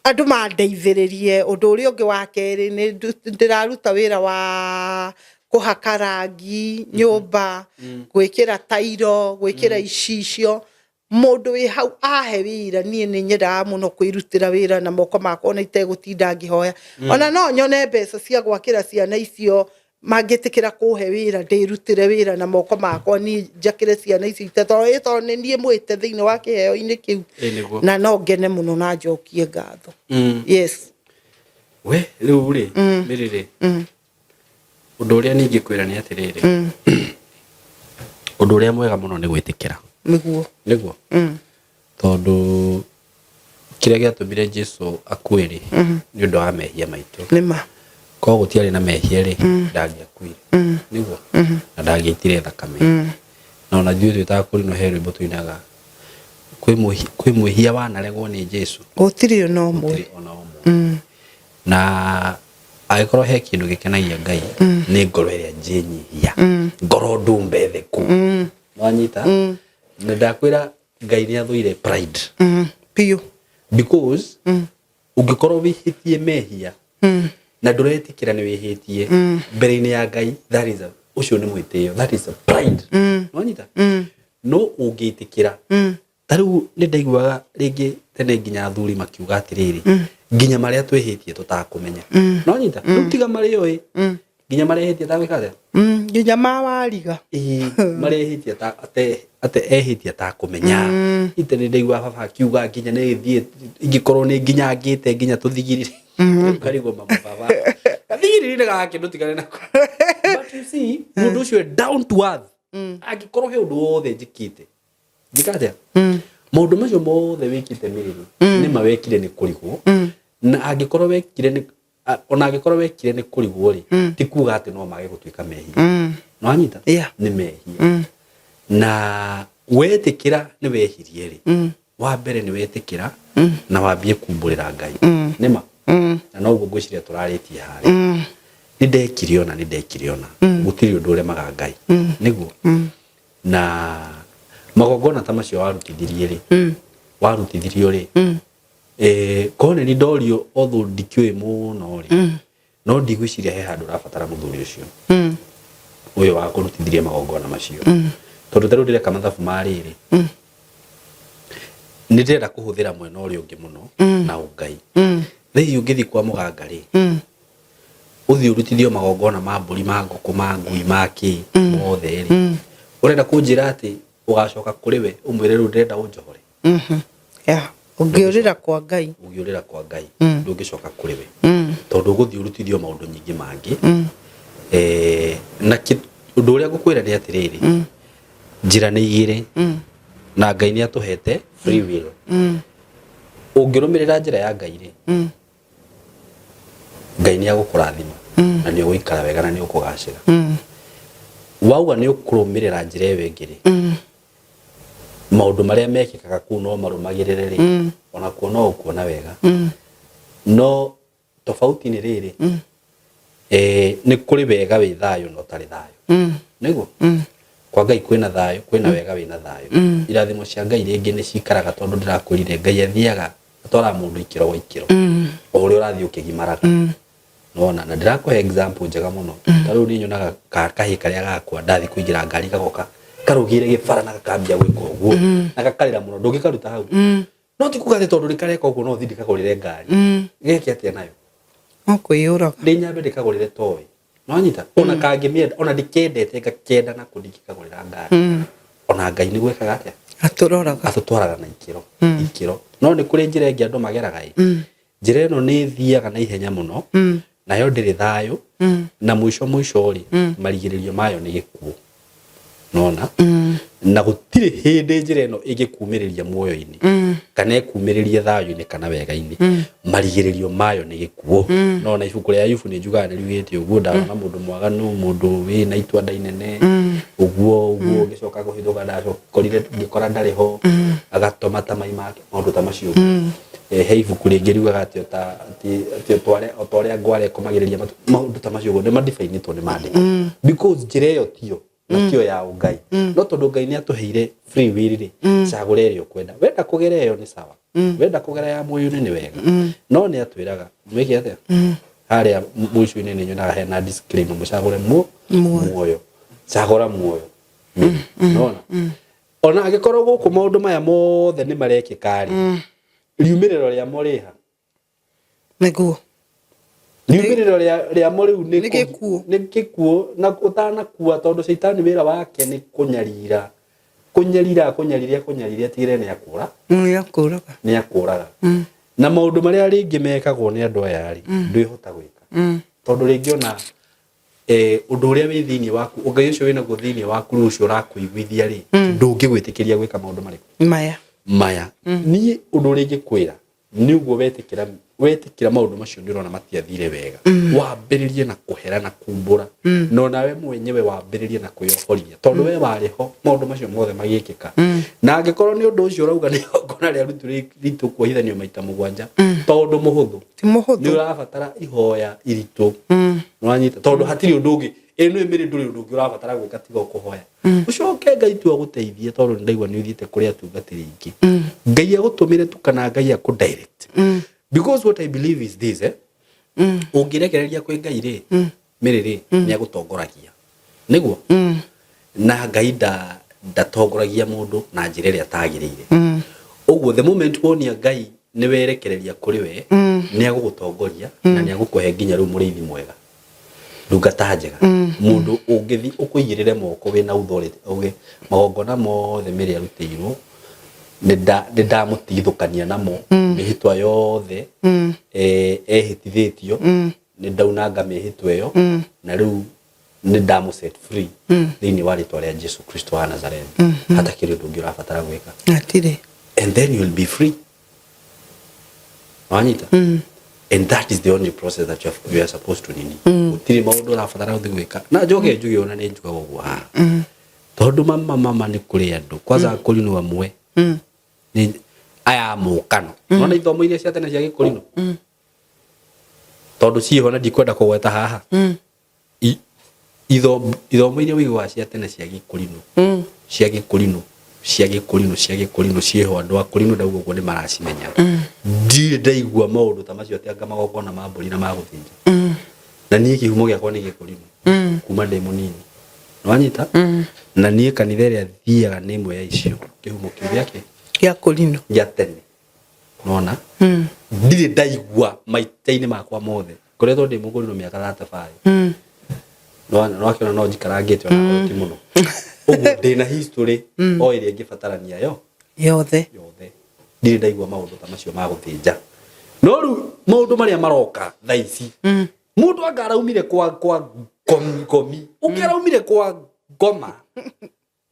andũ mandeithĩrĩrie ũndũ ũrĩa ũngĩ wa kerĩ nĩ ndĩraruta wĩra wa kũhaka rangi nyũmba gwĩkĩra tairo gwĩkĩra icicio mũndũ wĩ hau ahe wĩra niĩ nĩ nyendaga mũno kwĩrutĩra wĩra na moko makwa ona itegũtinda ngĩhoya ona no nyone mbeca cia gwakĩra ciana icio mangĩtĩkĩra kũhe wĩra ndĩrutĩre wĩra na moko makwa niĩ njakĩre ciana ici tondũ nĩ niĩ mwĩte thĩinĩ wa kĩheo-inĩ kĩu na no ngene mũno na njokie ngatho yes we rĩu rĩ mĩrĩrĩ ũndũ ũrĩa ningĩ kwĩra nĩ atĩrĩrĩ ũndũ ũrĩa mwega mũno nĩ gwĩtĩkĩra nĩguo tondũ kĩrĩa gĩatũmire Jesũ akuĩrĩ nĩ ũndũ wa mehia maitũ nĩma koguo gũtiarĩ na mehia rĩ ndangĩakuire nĩguo na ndangĩitire thakame na ona ithuĩ twĩtaga kũrĩ no he rwĩmbo tũinaga kwĩ mwĩhia wanaregwo nĩ Jesũ gũtirĩ ona ũmwe na agĩkorwo he kĩndũ gĩkenagia Ngai nĩ ngoro ĩrĩa njĩnyihia ngoro ndumbetheku wanyita na ndakwĩra Ngai nĩ athũire pride piyo because ũngĩkorwo wĩhĩtie mehia na ndũretikĩra nĩ wĩhĩtie mbere-inĩ ya Ngai that is ucio nĩ mwĩtĩo that is a pride wanyita no ũngĩtĩkĩra tarĩu nĩ ndaiguaga rĩngĩ tene nginya athuri makiuga atĩrĩrĩ nginya marĩa twĩhĩtie tũtakũmenya no nyita tiga marĩoĩ nginya marĩhĩtie tagwĩka nginya mawariga marĩhĩtie ate ehĩtie takũmenya ite nĩ ndaigua baba akiuga nginya nĩ gĩthiĩ ingĩkorwo nĩ nginya ngĩte nginya tũthigirire karigwo mama baba kathigirire gake ndũtigane nako but you see mũndũ ũcio down to earth angĩkorwo he ũndũ wothe njĩkĩte njĩkate maũndũ macio mothe wĩkĩte Miritu nĩ mawekire nĩ kũrigwo na angĩkorwo wekire nĩ ona angĩkorwo wekire nĩ kũrigwo rĩ ti kuuga atĩ no mage gũtuĩka mehia no anyita nĩ mehia na wetĩkĩra nĩ wehirie rĩ wa mbere nĩ wetĩkĩra na wambie kumbũrĩra Ngai nĩma na no guo ngwĩciria tũrarĩtie harĩ nĩ ndekire ona gũtirĩ ũndũ ũrĩa maga Ngai nĩguo na magongona ta macio warutithirio rĩ kone ni ndorio although ndikiwe muno ri no ndigwiciria he handu rabatara muthuri ucio uyo wa kurutithiria magongona macio tondu taru ndireka mathabu mari ri ndirenda kuhuthira mwena uri ungi muno na Ngai thei ungithi kwa muganga ri uthi urutithio magongona ma mburi ma nguku ma ngui ma ki mothe ri urenda kunjira ati ugacoka kuri we umwire ru ndirenda unjohore ungiurira kwa Ngai ndungicoka kuri we tondu guthi urutithio maundu nyingi mangi na undu uria ngukwira ni atiriri njira ni igire na Ngai ni atuhete free will ungirumirira njira ya Ngai ri Ngai ni agukurathima na ni uguikara wega na ni ukugacira wauga ni ukurumirira njira iyo ingi ri maundu maria mekikaga ku no marumagirire ri ona kuona ukuona wega no tofauti ni riri ni kuri wega wi thayo no tari thayo niguo kwa Ngai kwina thayo kwina wega wina thayo irathimo cia Ngai ringi ni cikaraga tondu ndirakwirire Ngai athiaga atwara mundu ikiro wa ikiro uri urathi ukigimaraga nona na ndirakuhe example njega muno taru ni nyonaga kahi karia gakwa ndathi kuingira ngari gagoka karugire gifara na gakambia gwika uguo na gakarira muno ndungikaruta hau no ti kuga tondu rikareka uguo no thindi kagurire ngari geke atia nayo okwiyura ndi nyambe ndikagurire toy no nyita ona kangimienda ona ndikendete ngakenda na kundikagurira ngari ona Ngai ni gwekaga atia atutwaraga na ikiro no ni kuri njira ingi andu mageraga njira ino ni thiaga na ihenya muno nayo ndiri thayo na mwisho ri marigiririo mayo ni gikuo nona na gutire hindi njira ino igikuumiriria muoyo-ini kana ikuumiririe thayo-ini kana wega-ini marigiririo mayo ni gikuo nona ibuku ria Ayubu ni njugaga ni riugite uguo ndawa na mundu mwaganu mundu wi na itwanda inene uguo gicoka guhithuka ndacorire ngikora ndari ho agatoma tamai make maundu ta macio he ibuku ringi riugaga ati otwaria ngware kumagiriria maundu ta macio ni madifainitwo ni mandika because njira iyo tio na tio ya Ngai no tondu Ngai ni atuheire free will ri cagure ĩrĩa ukwenda wenda kugera iyo ni sawa wenda kugera ya muoyo-ini ni wega no ni atwiraga mwiki atia haria mwisho-ini ni nyonaga hena disclaimer mucagure muoyo cagura muoyo nona ona agikorwo guku maundu maya mothe ni marekika ri riumiriro ria moriha niguo riumiriro ria moriu ni gikuo na utana kuwa tondu shaitani wira wake ni kunyariria tigire ni akuraga na maundu maria ringi mekagwo ni andu aya ri ndwihota gwika tondu ringi ona undu uria wi thiini waku Ngai ucio wina go thiini waku ucio urakuiguithia ri ndungigwitikiria gwika maundu mariku maya ni undu ringi kwira ni uguo wetikira maundu macio ndirona matiathire wega wambiririe na kuhera na kumbura no nawe mwenyewe wambiririe na kuyohoria tondu we wariho maundu macio mothe magikika na angikorwo ni undu ucio urauga ni ngona ria rutu ritu kuhithanio maita mugwanja tondu muhuthu ti muhuthu ni urabatara ihoya iritu nwanyita tondu hatiri undu ungi eno emiri nduri undu ungi urabatara gwika tiga kuhoya ucoke Ngai tu aguteithie tondu ndaigwa ni uthiite kuria tungatiri ingi Ngai agutumire tu kana Ngai aku direct because what I believe is this ungirekereria kwi Ngai ri miriri ni agutongoragia niguo na Ngai ndatongoragia mundu na njira iria tagirire uguo the moment wonia Ngai ni werekereria kuri we ni agugutongoria na ni agukuhe nginya ru murithi mwega ndungata njega mundu ungithi ukuigirire moko wina authority uge magongona mothe miri arutiirwo ndamutithukania namo mihitwa yothe ehitithitio ni ndaunanga mihitwa yo na riu ni ndamu set free thini wa ritwa ria Jesu Kristo wa Nazareth hata kiri ndungi urabatara gwika atire and then you'll be free Anita and that is the only process that you are supposed to nini utiri maundu urabatara gwika na njoke njugi ona ni njuga guo tondu mama ni kuri andu kwanza kuri no amwe ni aya mukano nona ithomo iria cia tene cia gikurino tondu ciho na ndikwenda kugweta haha ithomo iria wigwa cia tene cia gikurino cia gikurino cieho andu akurino ndauga uguo ni maracimenya ndire ndaigua maundu ta macio ati anga magongona ma mburi na maguthinja na nie kihumo giakwa ni gikurino kuma ndi munini nwanyita na nie kanitha iria thiaga ni imwe ya icio kihumo kiu giake ya kurino ya tene nona ndire ndaigua maitaini makwa mothe koretwo ndi mugurino miaka 35 no akiona no jikarangite ona koti muno uguo ndina history o iria ngibatarania yothe ndire ndaigua maundu ta macio ma guthinja no ru maundu maria maroka thaici mundu angaraumire kwa komi ungeraumire kwa ngoma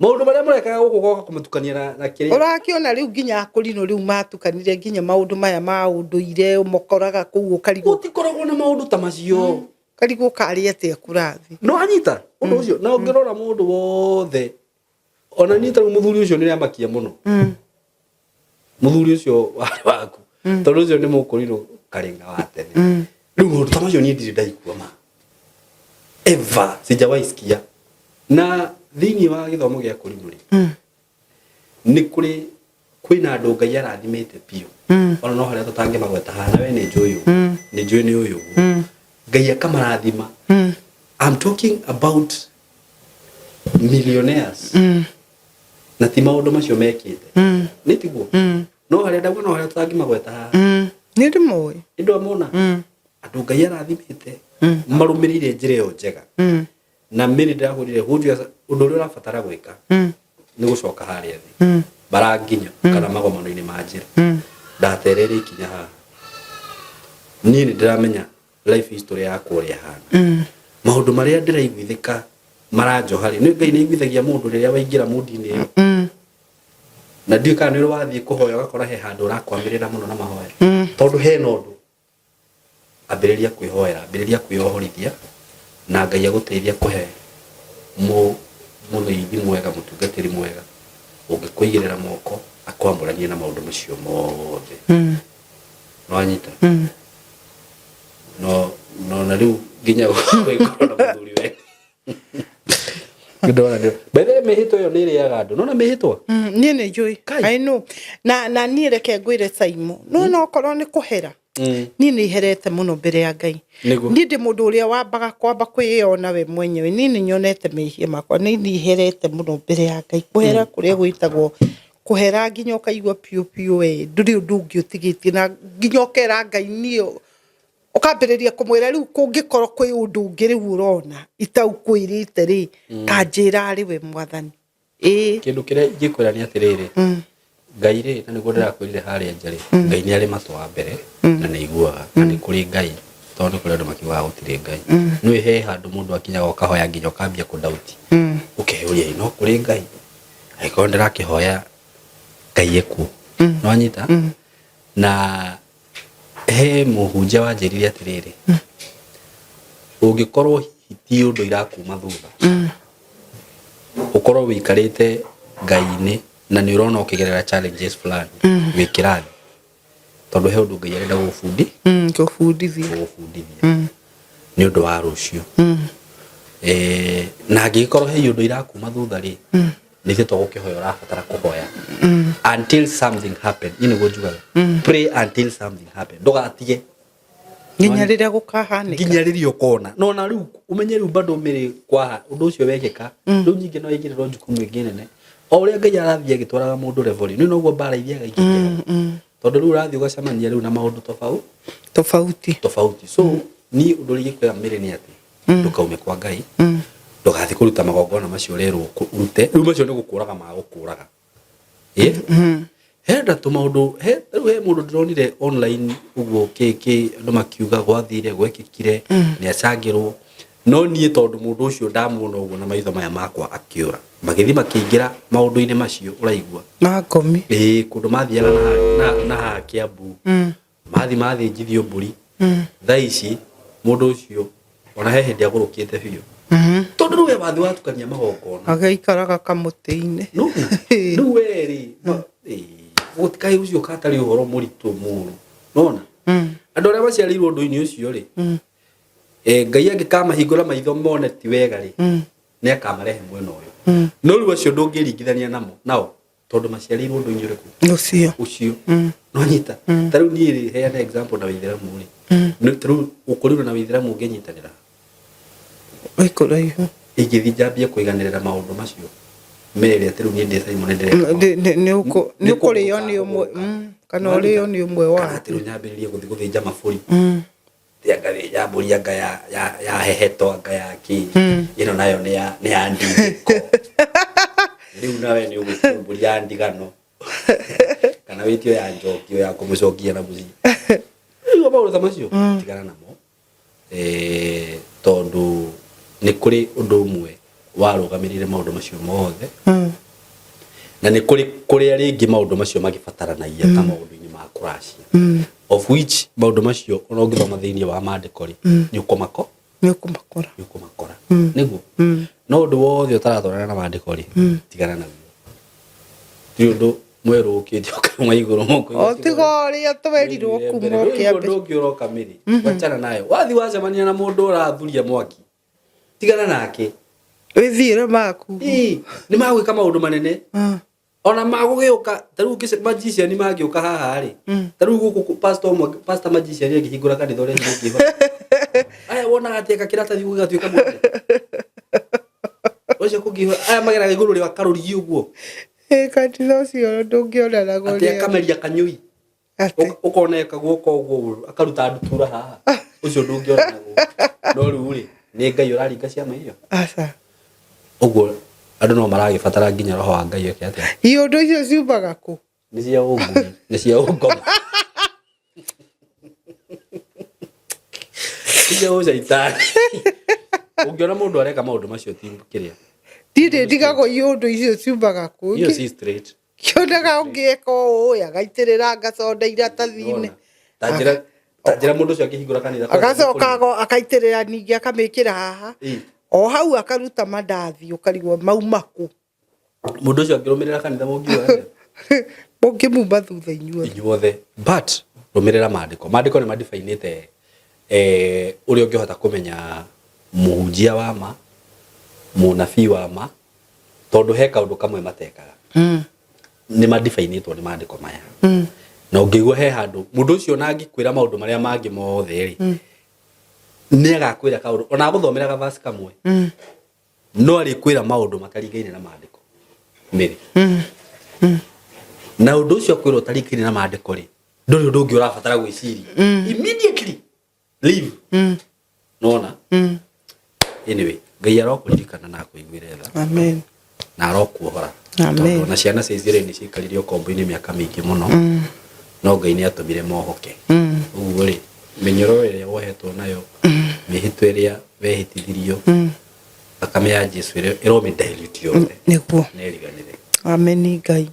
maundu maria marekaga gukugoka kumutukania na kiri urakiona riu nginya akurino riu matukanire nginya maundu maya ma unduire mokoraga kuu ukarigo utikoragwo na maundu ta macio karigo kari ate kurathi no anyita undu ucio na ungirora mundu wothe ona nita muthuri ucio ni amakia muno muthuri ucio waku tondu ucio ni mukurino karinga wa tene riu mundu ta macio ni ndire ndaigua ma eva sijawaisikia na thini wa githomo gia kurino ri ni kuri kwina andu Ngai arathimite pio ona no haria tutange magweta hana we ni njuyu ni uyu Ngai akamarathima I'm talking about millionaires na ti maundu macio mekite ni tiguo no haria ndauga no haria tutange magweta hana ni ndimoi indu amona andu Ngai arathimite marumirire njira yo njega na miri ndahurire hundia undu uria urabatara gwika ni gucoka haria thi baranginya kana magomano-ini ma njira ndaterere ikinya haha ni ndiramenya life history yakwa uria hana maundu maria ndiraiguithika maranjohari ni Ngai ni iguithagia mundu riria waingira mudi-ini iyo na ndika ni wathie kuhoya gakora he handu urakwambirira muno na mahoya tondu he nondu ambiriria kwihoera ambiriria kwiohorithia na Ngai aguteithia kuhe mutheithi mwega mutungatiri mwega ungikuigirira moko akwamburania na maundu macio mothe no anyita no na riu nginya gwikora na muthuri we ndona ndio bethe mehitwa yo nire ya gado nona mehitwa nie ne njui I know na nie reke ngwire SYMO no korwo ni kuhera ni ni herete muno mbere ya Ngai ni ndi mundu uria wambaga kwamba kwiyona we mwenyewe ni ni nyonete mehia makwa ni ni herete muno mbere ya Ngai kuhera kuria gwitagwo kuhera nginya ukaigwa piu we nduri undu ungi utigitie na nginya ukera Ngai Niyo ukambiriria kumwira riu kungikorwo kwi undu ungi riu urona itaukwirite ri kanjira ari we mwathani kindu kiria ingikwira ni atiriri Ngai ri na niguo ndirakwirire haria njari Ngai ni ari matwa mbere na ni iguaga na ni kuri Ngai tondu kuri andu makiuga gutiri Ngai ni he handu mundu akinyaga ukahoya nginya ukambia kudauti ukeyuria no kuri Ngai aikorwo ndirakihoya Ngai eku no anyita na he muhunjia wanjirire atiriri ungikorwo hiti undu irakuma thutha ukorwo wikarite Ngai-ini na ni urona ukigerera challenges fulani wikirathi tondu he undu Ngai arenda gufundithia ni undu wa rucio na angikorwo he undu irakuma thutha ri ni thito gukihoya urabatara kuhoya until something happen ini gujugaga pray until something happen ndugatige nginya riria gukahanika nginya riria ukona no na riu umenye riu bado miri kwa undu ucio wekeka riu nyingi no igire jukumu ingi nene o uria Ngai arathie agitwaraga mundu level ni noguo bara ithiaga ikingega tondu riu urathie ugacemania riu na maundu tofauti so ni undu rigikwira miri ni ati ndukaume kwa Ngai ndugathie kuruta magongona macio rero urute riu macio ni gukuraga magukuraga henda tu maundu he mundu ndironire online uguo kiki andu makiuga gwathire gwekikire ni acangirwo no nie tondu mundu ucio ndamuona uguo na maitho maya makwa akiura magithi makiingira maundu-ini macio uraigua makomi kundu mathiaga na ha Kiambu mathi njithio mburi thaici mundu ucio ona he hindi agurukite biu tondu ruwe wathi watukania magongona agaikaraga kamuti-ini nu weri gutikai ucio katari uhoro muritu muno nona andu aria maciarirwo undu-ini ucio ri Ngai angikamahingura maitho mone ti wega ri ni akamarehe mwena uyu no riu acio ndungiringithania nao tondu maciarirwo undu-ini uriku ucio no nyita tariu ni ri heana example na Withiramu ri tariu ukurira na Withiramu unginyitanira ikuraihu igithi jambie kuiganirira maundu macio mere ati riu ni ndi SYMO ni ukurio ni umwe kana urio ni umwe wa ati riu nyambiririe guthinja maburi tiangathi ya mburi anga ya heheto anga ya ki ino nayo ni ya ndiko riu nawe ni mburi ya ndigano kana witio ya njokio ya kumucokia na muci riu maundu ta macio tigana namo tondu ni kuri undu umwe warugamirire maundu macio mothe na ni kuri ringi maundu macio magibataranagia ta maundu-ini ma kuracia of which maundu macio ona ngithoma thiini wa maandiko ri ni ukumakora niguo no undu wothe utaratwarana na maandiko ri tigana naguo ti undu mweru ukitio kuma iguru muko otigoria twerirwo kuma kiambi undu ngiuro kamiri wachana nayo wathi wacemania na mundu urathuria mwaki tigana nake withire maku ni magwika maundu manene ona magugiuka tariu magician magiuka haha ri tariu guku pastor magician ngihingura kanitha ria ngiva aya wona atieka kiratathi gugatuika mundu ocio kugiva aya mageraga iguru ri wakaruri uguo kanitha ucio ndungiona na guria ati akameria kanyui ukoneka guoko uguo akaruta ndutura haha ucio ndungiona no riu ri ni Ngai uraringa ciama iyo asa uguo andu no maragibatara nginya roho wa Ngai oke atia iyo ndo icio ciumaga ku ni cia ungui ni cia ungoma cia ucaitani ungiona mundu areka maundu macio ti kiria ndire ndigago iyo ndo icio ciumaga ku iyo si straight kionaga ungieka uyu agaitirira ngaconda iratathi-ini tajira mundu ucio akihingura kanitha agacoka akaitirira ningi akamikira haha o hau akaruta mandathi ukarigwo maumaku mundu ucio akirumirira kanitha mungiwa mungimumba thutha inyuothe but rumirira maandiko ni madifainite uri ungihota kumenya muhunjia wa ma munabii wa ma tondu he kaundu kamwe matekaga ni madifainitwo ni maandiko maya na ungigwa he handu mundu ucio na angikwira maundu maria mangi mothe ri ni agakwira kaundu ona aguthomera verse kamwe no ari kwira maundu mataringaine na maandiko miri na undu ucio kwira utaringaine na maandiko ri nduri undu ungi urabatara gwiciri immediately leave nona anyway Ngai arokuririkana na kuiguire tha amen na arokuohora amen na ciana cicire ni cikaririo kombo-ini miaka mingi muno no Ngai ni atumire mohoke uguo ri menyoro iria wohetwo nayo Mihitwa iria Mehitithirio thakame ya Jesu iria iromi dilute yothe niguo neriganire amen Ngai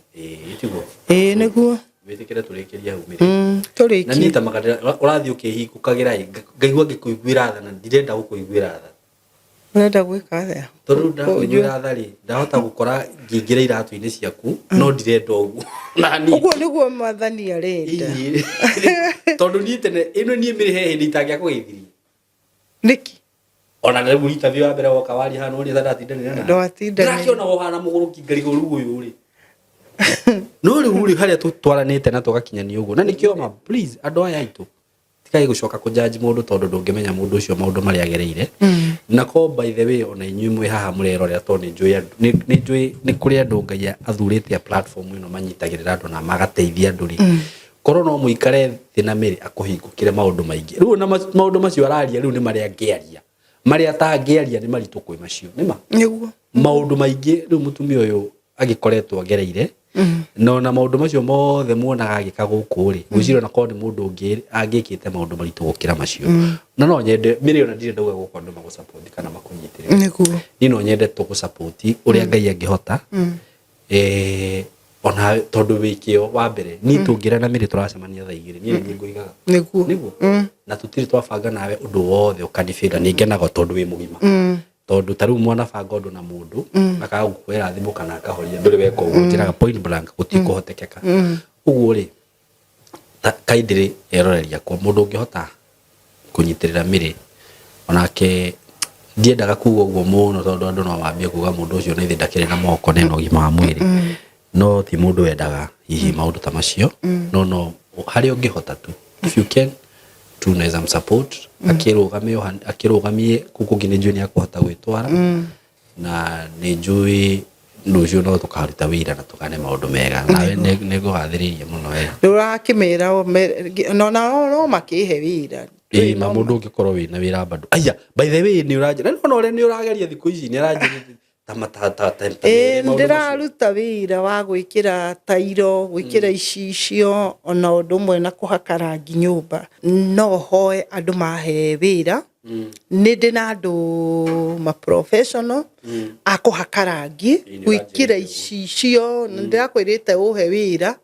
itugo niguo witikire turikiria humire na nita magadira urathi ukihikukagira ngaigua ngikuiguira tha na ndirenda gukuiguira tha Urenda gwika athia tondu ndakunyira thari ndahota gukora ngingira iratu-ini ciaku no ndirenda uguo nani uguo niguo mathani arenda tondu ni tene ino ni mire hindi itangia kugeithiria niki ona nä interview ya mbere woka wari hano ni ndatindanä ndo atindanä ndakiona wohana muguruki ngarigå ru uyu ri no ri uri haria tutwaranite na tugakinyania uguo na nikio ma please andu aya itu tikai gucoka ku judge mundu tondu ndungimenya mundu ucio maundu mari agereire na ko by the way ona inyui mwe haha murerorera tondu njui ni kuri andu ngai athurite platform ino manyitagirira andu na magateithia andu ri korwo no muikare thina miri akuhingukire maundu maingi riu na maundu macio araria riu ni mari angiaria mari atangiaria ni maritu kwi macio nima niguo maundu maingi riu mutumia uyu agikoretwo agereire no na maundu macio mothe muonaga agika guku ri gwicira na ko ni mundu ungi angikite maundu maritu gukira macio na no nyende miri ona ndire ndauga guku andu magu support kana makunyitire niguo ni no nyende tugu support uria ngai angihota ona tondu wikio wa mbere ni tungira na miri turacemania thaa igiri ni nguigaga niguo na tutiri twabanga nawe undu wothe ukanifira ni ngenaga tondu wi mugima tondu taru mwana banga undu na mundu akaga gukwira thimu kana akahoria nduri weka uguo njiraga point blank gutikuhotekeka uguo ri kaindiri eroreria kwa mundu ungihota kunyitirira miri onake ndiendaga kuga uguo muno tondu andu no wambie kuga mundu ucio ni thindakire na moko neno gima wa mwiri no ti mundu wendaga hihi maundu ta macio no hari ungihota tu if you can tunaweza msupport akirugamie kuku ngine njui ni akuhota gwitwara na ni njui nducio no tukaruta wira na tukane maundu mega nawe ne gugathiriria muno we urakimira no makihe wira ma mundu ngikorwo wina wira bado aya by the way ni uraje no ore ni urageria thiku ici ni araje ndiraruta wira wa gwikira tairo gwikira icicio ona undu mwe na kuhaka rangi nyumba no hoe andu mahe wira ni ndina andu ma professional akuhaka rangi gwikira icicio ndirakwirite uhe wira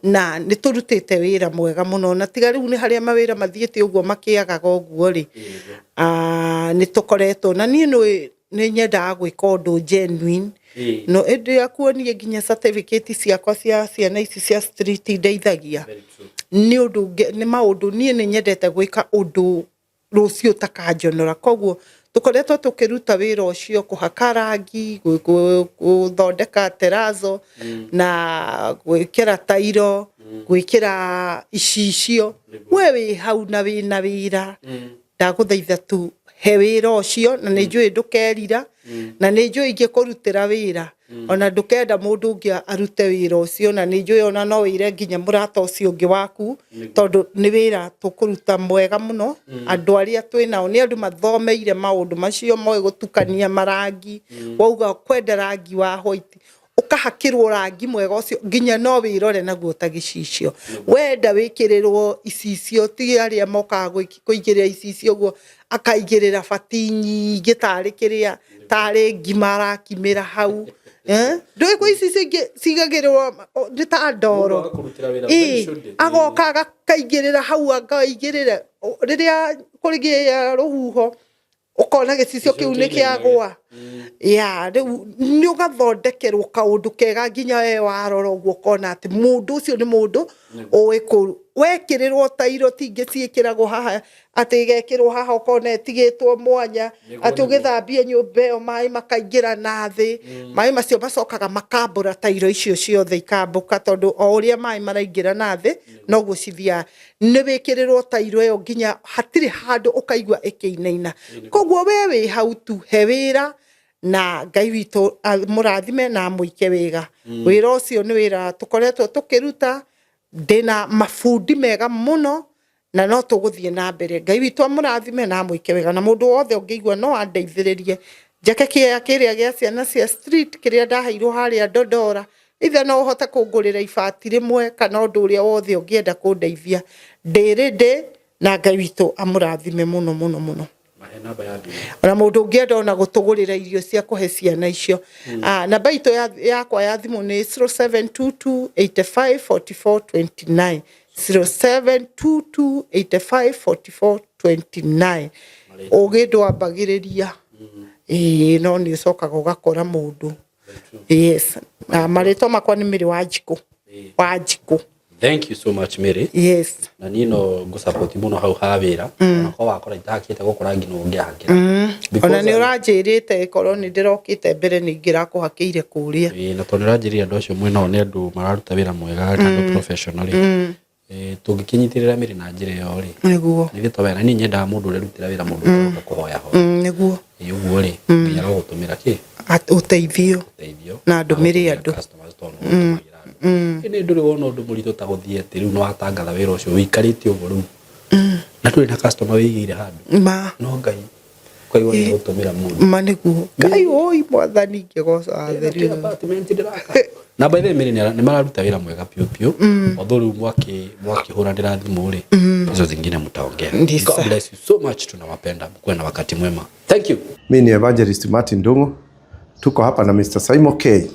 na ni turutite wira mwega muno na tiga riu ni haria mawira mathiete uguo makiagaga uguo ri ni tukoretwo na ni ni nyenda gwika undu genuine no ende akuonie nginya certificate ciakwa cia ciana ici cia street ndeithagia ni undu ni maundu ni nyendete gwika undu rucio takanjonora koguo tukoretwo tukiruta wira ucio kuhaka rangi guthondeka terazo na gwikira tairo gwikira icicio we wi hau na wina wira ndaguthaitha tu he wira ucio na ni njui ndukerira na ni njui ingikurutira wira ona ndukenda mundu ungi arute wira ucio na ni njui ona no wire nginya murata ucio ungi waku tondu ni wira tukuruta mwega muno andu aria twina ni andu mathomeire maundu macio moe gutukania marangi wauga kwenda rangi wa white ukahakirwo rangi mwega ucio nginya no wirore naguo ta gicicio wenda wikirirwo icicio ti aria moka kuigirira icicio guo akaigirira bati nyingi tari kiria tari ngimara kimira hau ndoi kwa icicio cigagirwo ndita ndoro agoka akaigirira hau akaigirira riria kurigia ruhuho ukona gicicio kiu ni kiagwa riu ni ugathondekerwo kaundu kega nginya we warora uguo kona ati mundu ucio ni mundu uiku wekirirwo tairo tingi ciikiragwo haha ati igekirwo haha ukona tigitwo mwanya ati ugithambia nyumba iyo mai makaingira nathi mai macio macokaga makambura tairo icio ciothe ikambuka tondu o uria mai maraingira nathi no gucithia ni wikirirwo tairo iyo nginya hatiri handu ukaigwa ikiinaina koguo we wi hau tu he wira na ngai witu murathime na muike wega wira ucio ni wira tukoretwo tukiruta ndina mafundi mega muno na no tuguthie na mbere ngai witu murathime na muike wega na mundu wothe ungiigwa no andeithiririe njake kiria gia ciana cia street kiria ndaheirwo haria Dodora ithe no uhote kungurira ibati rimwe kana undu uria wothe ungienda kundeithia ndirinde na ngai witu amurathime muno muno muno ona mundu ungienda ona gutugurira irio cia kuhe ciana icio namba itu yakwa ya thimu ni 0722854429 0722854429 ugindwambagiriria no ni soka gugakora mundu. Yes. Marito makwa ni Miri Wanjiku. Wanjiku. Thank you so much Miri. Yes. Na nino go support muno hau hawira na ko wakora itakite gukora ngino ungiahakira. Ona ni uranjirite korwo ni ndirokite mbere ningira kuhakiire kuria. Na to niranjiria ndo cio mwena one andu mararuta wira mwega na professionally. Tungikinyitirira Miri na njira yo ri. Niguo. Ni gito wena ni nyenda mundu urerutira wira mundu kuhoya ho. Niguo. Uguo ri nginya gutumira ki? Uteithio. Na ndumiri andu. Ine nduri wona undu murito ta guthiete riu no atangatha wira ucio wikarite uguo riu. Na tuli na customer wigire handu. No ngai. Kwa hiyo ni gutumira mundu. Niguo. Ngai oi mwathani ngigoca atheri. Na by the way ni mararuta wira mwega piu piu. Odhuru mwaki hura ndira thimu ri. Hizo zingine mtaongea. God bless you so much, tunawapenda. Mkuwe na wakati mwema. Thank you. Mimi ni Evangelist Martin Ndung'u. Tuko hapa na Mr. SYMO K.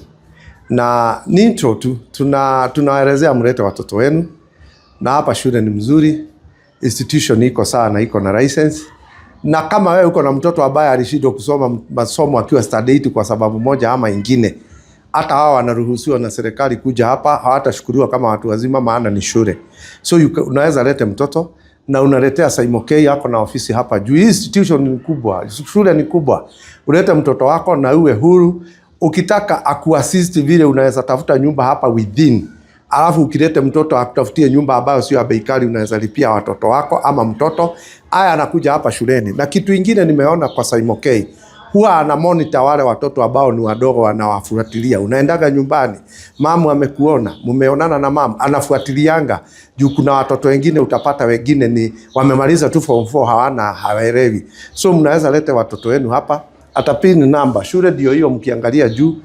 Na ni intro tu tunaelezea mlete watoto wenu, na hapa shule ni mzuri, institution iko sawa na iko na license. Na kama wewe uko na mtoto ambaye alishindwa kusoma masomo akiwa study kwa sababu moja ama ingine, hata hao wanaruhusiwa na serikali kuja hapa, hawatashukuriwa kama watu wazima, maana ni shule. So unaweza lete mtoto na unaletea SYMO K yako na ofisi hapa juu. Institution ni kubwa, shule ni kubwa. Ulete mtoto wako na uwe huru. Ukitaka akuassist vile unaweza tafuta nyumba hapa within. Alafu ukilete mtoto akutafutie nyumba ambayo sio ya bei kali, unaweza lipia watoto wako ama mtoto haya anakuja hapa shuleni. Na kitu kingine nimeona kwa SYMO K, huwa ana monitor wale watoto ambao ni wadogo, wanawafuatilia. Unaendaga nyumbani, mamu amekuona, mumeonana na mamu, anafuatilianga. Juu kuna watoto wengine utapata wengine ni wamemaliza tu form 4 hawaelewi. So mnaweza lete watoto wenu hapa. Ata pin number shule ndio hiyo, mkiangalia juu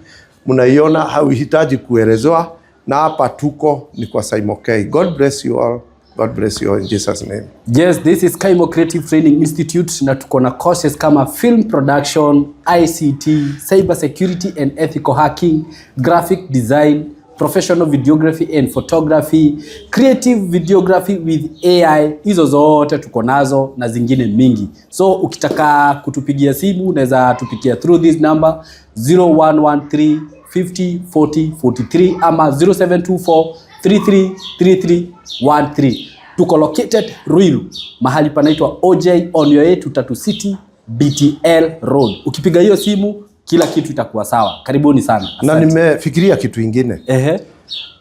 mnaiona, hauhitaji kuelezewa. Na hapa tuko ni kwa SYMO K. God bless you all. God bless you all in Jesus name. Yes, this is SYMO Creative Training Institute na tuko na courses kama film production, ICT, cyber security and ethical hacking, graphic design, professional videography and photography, creative videography with AI. Hizo zote tuko nazo na zingine mingi. So ukitaka kutupigia simu unaweza tupigia through this number 0113 50 40 43 ama 0724 33 33 13. Tuko located Ruiru, mahali panaitwa OJ on your way to Tatu City BTL Road. Ukipiga hiyo simu kila kitu itakuwa sawa. Karibuni sana. Asante. Na nimefikiria kitu kingine.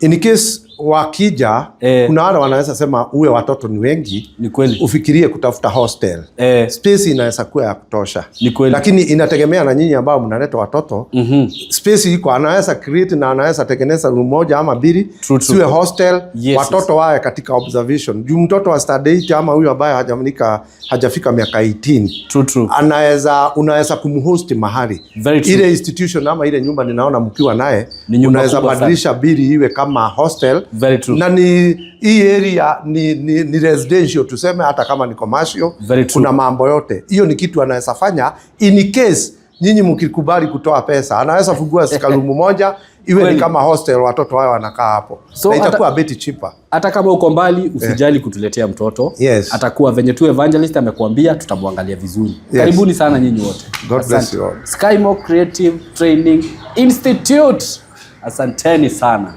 In case wakija, kuna wale wanaweza sema uwe watoto ni wengi, ni kweli. Ufikirie kutafuta hostel. Space inaweza kuwa ya kutosha. Ni kweli. Lakini inategemea na nyinyi ambao mnaleta watoto. Space iko, anaweza create na anaweza tengeneza room moja ama mbili. Siwe hostel, watoto wawe katika observation. Juu mtoto wa study ama huyo ambaye hajafika miaka 18. Unaweza kumhost mahali. Ile institution ama ile nyumba ninaona mkiwa naye, unaweza badilisha bili iwe kama hostel. Very true. Na hii area ni residential tuseme, hata kama ni commercial. Kuna mambo yote. Hiyo ni kitu anaweza fanya in case nyinyi mkikubali kutoa pesa. Anaweza fungua sikalumu moja iwe ni kama hostel, watoto wao wanakaa hapo. So itakuwa a bit cheaper. Hata kama uko mbali usijali kutuletea mtoto. Atakuwa venye tu Evangelist amekuambia, tutamwangalia vizuri. Karibuni sana nyinyi wote. God bless you all. SYMO Creative Training Institute. Asanteni sana.